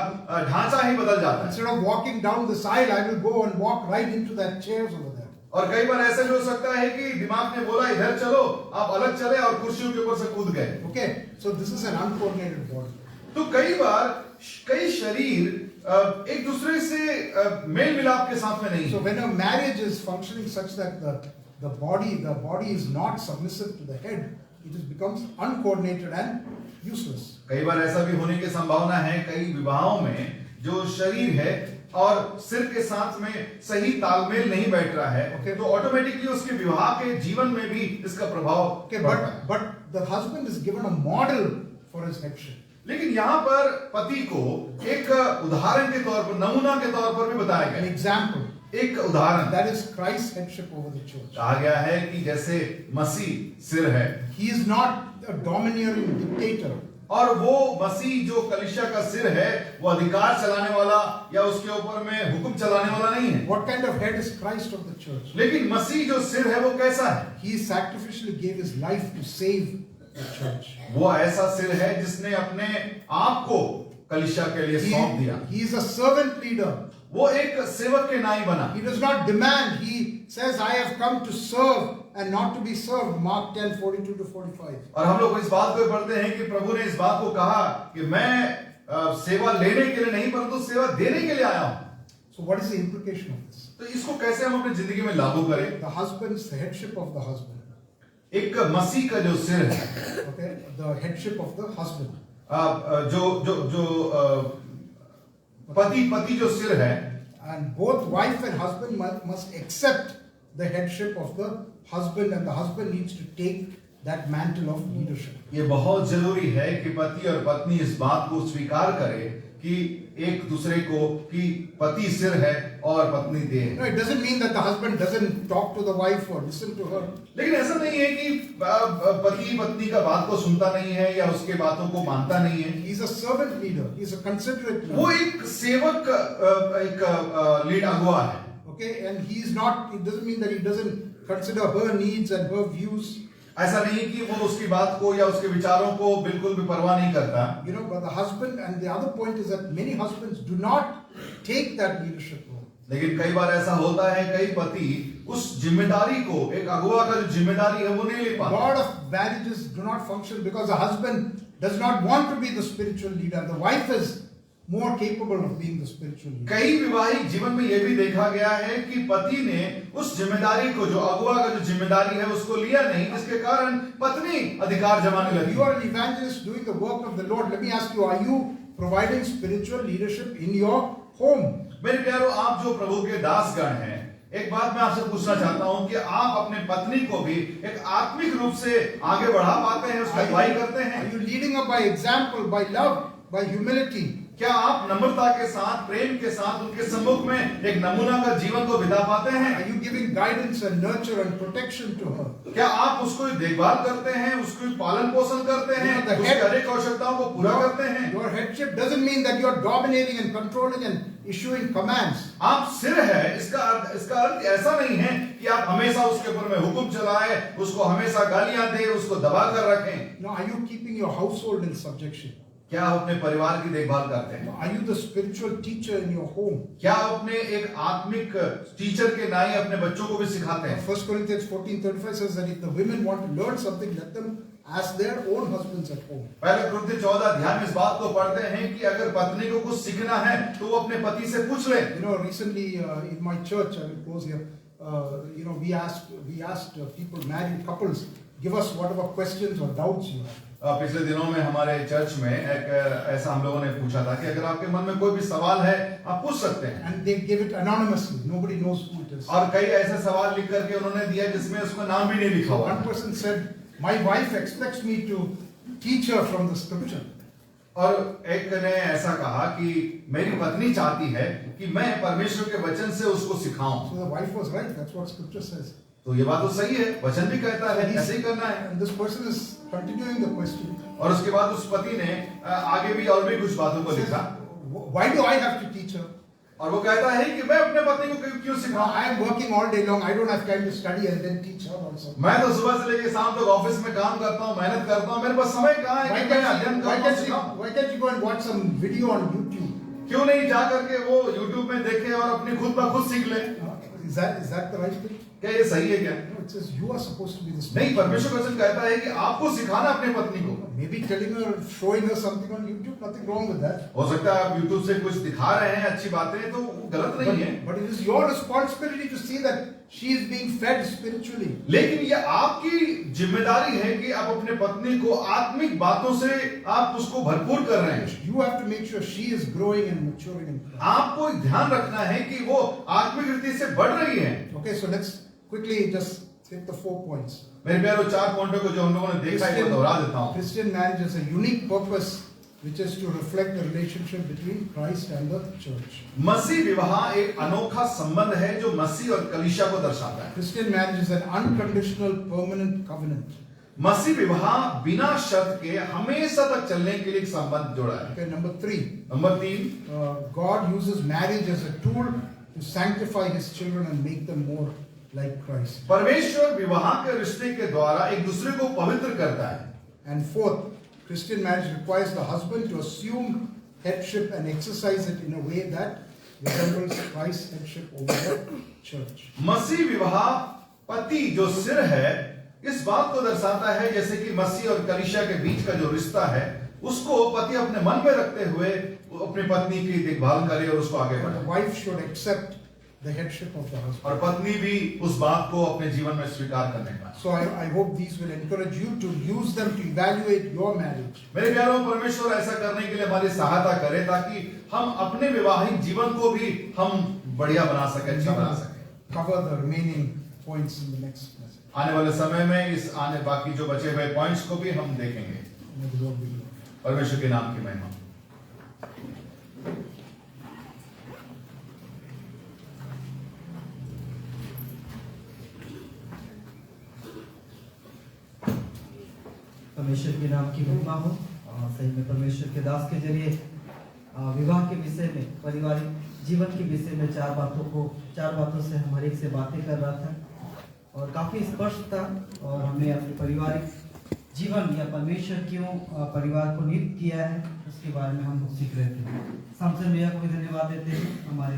ढांचा ही बदल जाता है। Instead of walking down this aisle, I will go and walk right into that chairs over there. और कई बार ऐसा भी हो सकता है कि दिमाग ने बोला इधर चलो, आप अलग चले और कुर्सियों के ऊपर से कूद गए। Okay, so this is an uncoordinated body. तो कई बार कई शरीर एक दूसरे से मेल मिलाप के साथ में नहीं So है। when a marriage is functioning such that the body is not submissive to the head, it just becomes uncoordinated and useless. कई बार ऐसा भी होने की संभावना है, कई विवाहों में जो शरीर है और सिर के साथ में सही तालमेल नहीं बैठ रहा है, तो ऑटोमेटिकली उसके विवाह के जीवन में भी इसका प्रभाव Okay, पड़ता है। but the husband is given a model for his headship. लेकिन यहाँ पर पति को एक उदाहरण के तौर पर, नमूना के तौर पर भी बताया An गया, example. एक उदाहरण। That is Christ's headship over the church. कहा गया है कि जैसे मसीह सिर है He is not a domineering dictator. और वो मसीह जो कलीसिया का सिर है, वो अधिकार चलाने वाला या उसके ऊपर में हुक्म चलाने वाला नहीं है। What kind of head is Christ of the church? लेकिन मसीह जो सिर है वो कैसा है? He sacrificially gave his life to save the church. वो ऐसा सिर है जिसने अपने आप को कलीसिया के लिए सौंप दिया। He is a servant leader. वो एक सेवक के नाई बना। He does not demand. He says, I have come to serve and not to be served. Mark 10:42 to 45. और हम लोग इस बात को पढ़ते हैं कि प्रभु ने इस बात को कहा कि मैं सेवा लेने के लिए नहीं परंतु सेवा देने के लिए आया हूं। So what is the implication of this? तो इसको कैसे हम अपनी जिंदगी में लागू करें? The husband's the headship of the husband. एक मसीह का जो सिर है, Okay, the headship of the husband. जो पति जो सिर है, And both wife and husband must accept the headship of the husband, and the husband needs to take that mantle of leadership. ये बहुत जरूरी है कि पति और पत्नी इस बात को स्वीकार करें कि एक दूसरे को कि पति सिर है और पत्नी देह है। No, it doesn't mean that the husband doesn't talk to the wife or listen to her. लेकिन ऐसा नहीं है कि पति पत्नी का बात को सुनता नहीं है या उसके बातों को मानता नहीं है। He's a servant leader. He's a considerate leader. वो एक सेवक, एक लीड अगुआ है। Okay, and he's not. It doesn't mean that he doesn't consider her needs and her views. ऐसा नहीं कि वो उसकी बात को या उसके विचारों को बिल्कुल भी परवाह नहीं करता। But the husband, and the other point is that many husbands do not take that leadership role. लेकिन कई बार ऐसा होता है, कई पति उस जिम्मेदारी को, एक अगुआ का जो जिम्मेदारी है वो नहीं ले A पाते। lot of marriages do not function because the husband does not want to be the spiritual leader. The wife is more capable of being the spiritual leader. कई विवाहिक जीवन में यह भी देखा गया है कि पति ने उस जिम्मेदारी को, जो अगुआ का जो जिम्मेदारी है उसको लिया नहीं, जिसके कारण पत्नी अधिकार जमाने लगी। You are an evangelist doing the work of the Lord. Let me ask you, are you providing spiritual leadership in your home? मेरे प्यारों, आप जो प्रभु के दासगण हैं, एक बात मैं आपसे पूछना चाहता हूं कि आप अपने पत्नी को भी एक आत्मिक रूप से आगे बढ़ा पाते हैं, उसकी अगुवाई करते हैं? Are you leading her by example, by love, by humility? क्या आप नम्रता के साथ, प्रेम के साथ उनके सम्मुख में एक नमूना का जीवन को बिता पाते हैं? Are you giving guidance and nurture and protection to her? क्या आप उसको देखभाल करते हैं, उसको पालन पोषण करते हैं, the उसकी head- हर एक आवश्यकताओं को पूरा करते हैं? Your headship doesn't mean that you are dominating and controlling and issuing commands. आप सिर है, इसका अर्थ ऐसा नहीं है कि आप हमेशा उसके ऊपर में हुक्म चलाए, उसको हमेशा गालियां दे, उसको दबा कर रखें। No, are you keeping your household in subjection? क्या आप अपने परिवार की देखभाल करते हैं? Are you the spiritual teacher in your home? क्या आप अपने एक आत्मिक टीचर के नाई अपने बच्चों को भी सिखाते हैं? 1 Corinthians 14:35 says that if the women want to learn something, let them ask their own husbands at home. पहले कुरिन्थियों 14 अध्याय में इस बात को पढ़ते हैं कि अगर पत्नी को कुछ सीखना है तो वो अपने पति से पूछ ले। You know, recently in my church, I will close here. We asked people, married couples, give us whatever questions or doubts you have. पिछले दिनों में हमारे चर्च में एक ऐसा हम लोगों ने पूछा था कि अगर आपके मन में कोई भी सवाल है आप पूछ सकते हैं। And they gave it anonymously. Nobody knows who it is. और कई ऐसे सवाल लिख करके उन्होंने दिया जिसमें उसका नाम भी नहीं लिखा हुआ। One person said, "My wife expects me to teach her from the scripture." और एक ने ऐसा कहा कि मेरी पत्नी चाहती है कि मैं परमेश्वर के वचन से उसको सिखाऊं। So the wife was right. That's what scripture says. तो ये बात तो सही है, वचन भी कहता है ऐसे ही करना है। And this person is continuing the question. और उसके बाद उस पति ने आगे भी और भी कुछ बातों को लिखा। Why do I have to teach her? और वो कहता है कि मैं अपने पत्नी को क्यों सिखाऊं? I am working all day long. I don't have time to study and then teach her also. मैं तो सुबह से लेकर शाम तक ऑफिस में काम करता हूँ, मेहनत करता हूँ, मेरे पास समय कहाँ है कि मैं अध्ययन करूं? Why can't you go and watch some video on YouTube? क्यों नहीं जा करके वो YouTube में देखे और अपनी खुद ब खुद सीख ले? Is that the right thing? क्या ये सही है क्या? No, it says you are supposed to be this. नहीं, परमेश्वर वचन कहता है कि आपको सिखाना अपने पत्नी को। Maybe telling her, showing her something on YouTube, nothing wrong with that. हो सकता है आप YouTube से कुछ दिखा रहे हैं अच्छी बातें, तो वो गलत नहीं है। But it is your responsibility to see that she is being fed spiritually. लेकिन ये आपकी जिम्मेदारी है कि आप अपने पत्नी को आत्मिक बातों से आप उसको भरपूर कर रहे हैं। You have to make sure she is growing and maturing in Christ. आपको ध्यान रखना है कि वो आत्मिक रीति से बढ़ रही है। Okay, so let's quickly just take the 4 points. मेरे प्यारो 4 पॉइंटों को जो हम लोगों ने देखा है वो दोहरा देता हूँ। Christian marriage has a unique purpose, which is to reflect the relationship between Christ and the church. मसीह विवाह एक अनोखा संबंध है जो मसीह और कलीसिया को दर्शाता है। Christian marriage is an unconditional, permanent covenant. मसीह विवाह बिना शर्त के हमेशा तक चलने के लिए एक संबंध जोड़ा है। Okay, number 3. Number 3, God uses marriage as a tool to sanctify His children and make them more like Christ. परमेश्वर विवाह के रिश्ते के द्वारा एक दूसरे को पवित्र करता है। And 4th, Christian marriage requires the husband to assume headship and exercise it in a way that resembles Christ's headship over the church. मसीह विवाह पति जो सिर है इस बात को दर्शाता है जैसे कि मसीह और कलीसिया के बीच का जो रिश्ता है उसको पति अपने मन में रखते हुए अपनी पत्नी की देखभाल करे और उसको आगे The बढ़ाए। wife should accept the headship of the husband. और पत्नी भी उस बात को अपने जीवन में स्वीकार करने का। So I hope these will encourage you to use them to evaluate your marriage. मेरे प्यारों, परमेश्वर ऐसा करने के लिए हमारी सहायता करे ताकि हम अपने वैवाहिक जीवन को भी हम बढ़िया बना सके, अच्छा बना सके। Cover the remaining points in the next message. आने वाले समय में इस आने बाकी जो बचे हुए पॉइंट्स को भी हम देखेंगे। May the Lord be glorified. परमेश्वर के नाम की महिमा। परमेश्वर के नाम की महिमा हो। और सही में परमेश्वर के दास के जरिए विवाह के विषय में, पारिवारिक जीवन के विषय में चार बातों से हम हर एक से बातें कर रहा था और काफ़ी स्पष्ट था। और हमने अपने पारिवारिक जीवन या परमेश्वर क्यों परिवार को नियुक्त किया है उसके बारे में हम सीख रहे थे। सैमसन भैया को भी धन्यवाद देते हैं, हमारे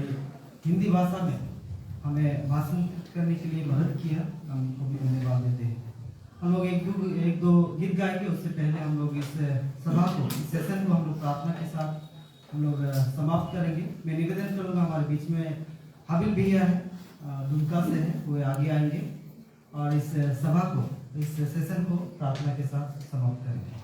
हिंदी भाषा में हमें भाषण करने के लिए मदद किया, हम उनको भी धन्यवाद देते हैं। हम लोग एक दो गीत गाएंगे, उससे पहले हम लोग इस सभा को, इस सेशन को हम लोग प्रार्थना के साथ हम लोग समाप्त करेंगे। मैं निवेदन करूँगा, हमारे बीच में हाबिल भैया है, दुमका से है, वो आगे आएंगे और इस सभा को, इस सेशन को प्रार्थना के साथ समाप्त करेंगे।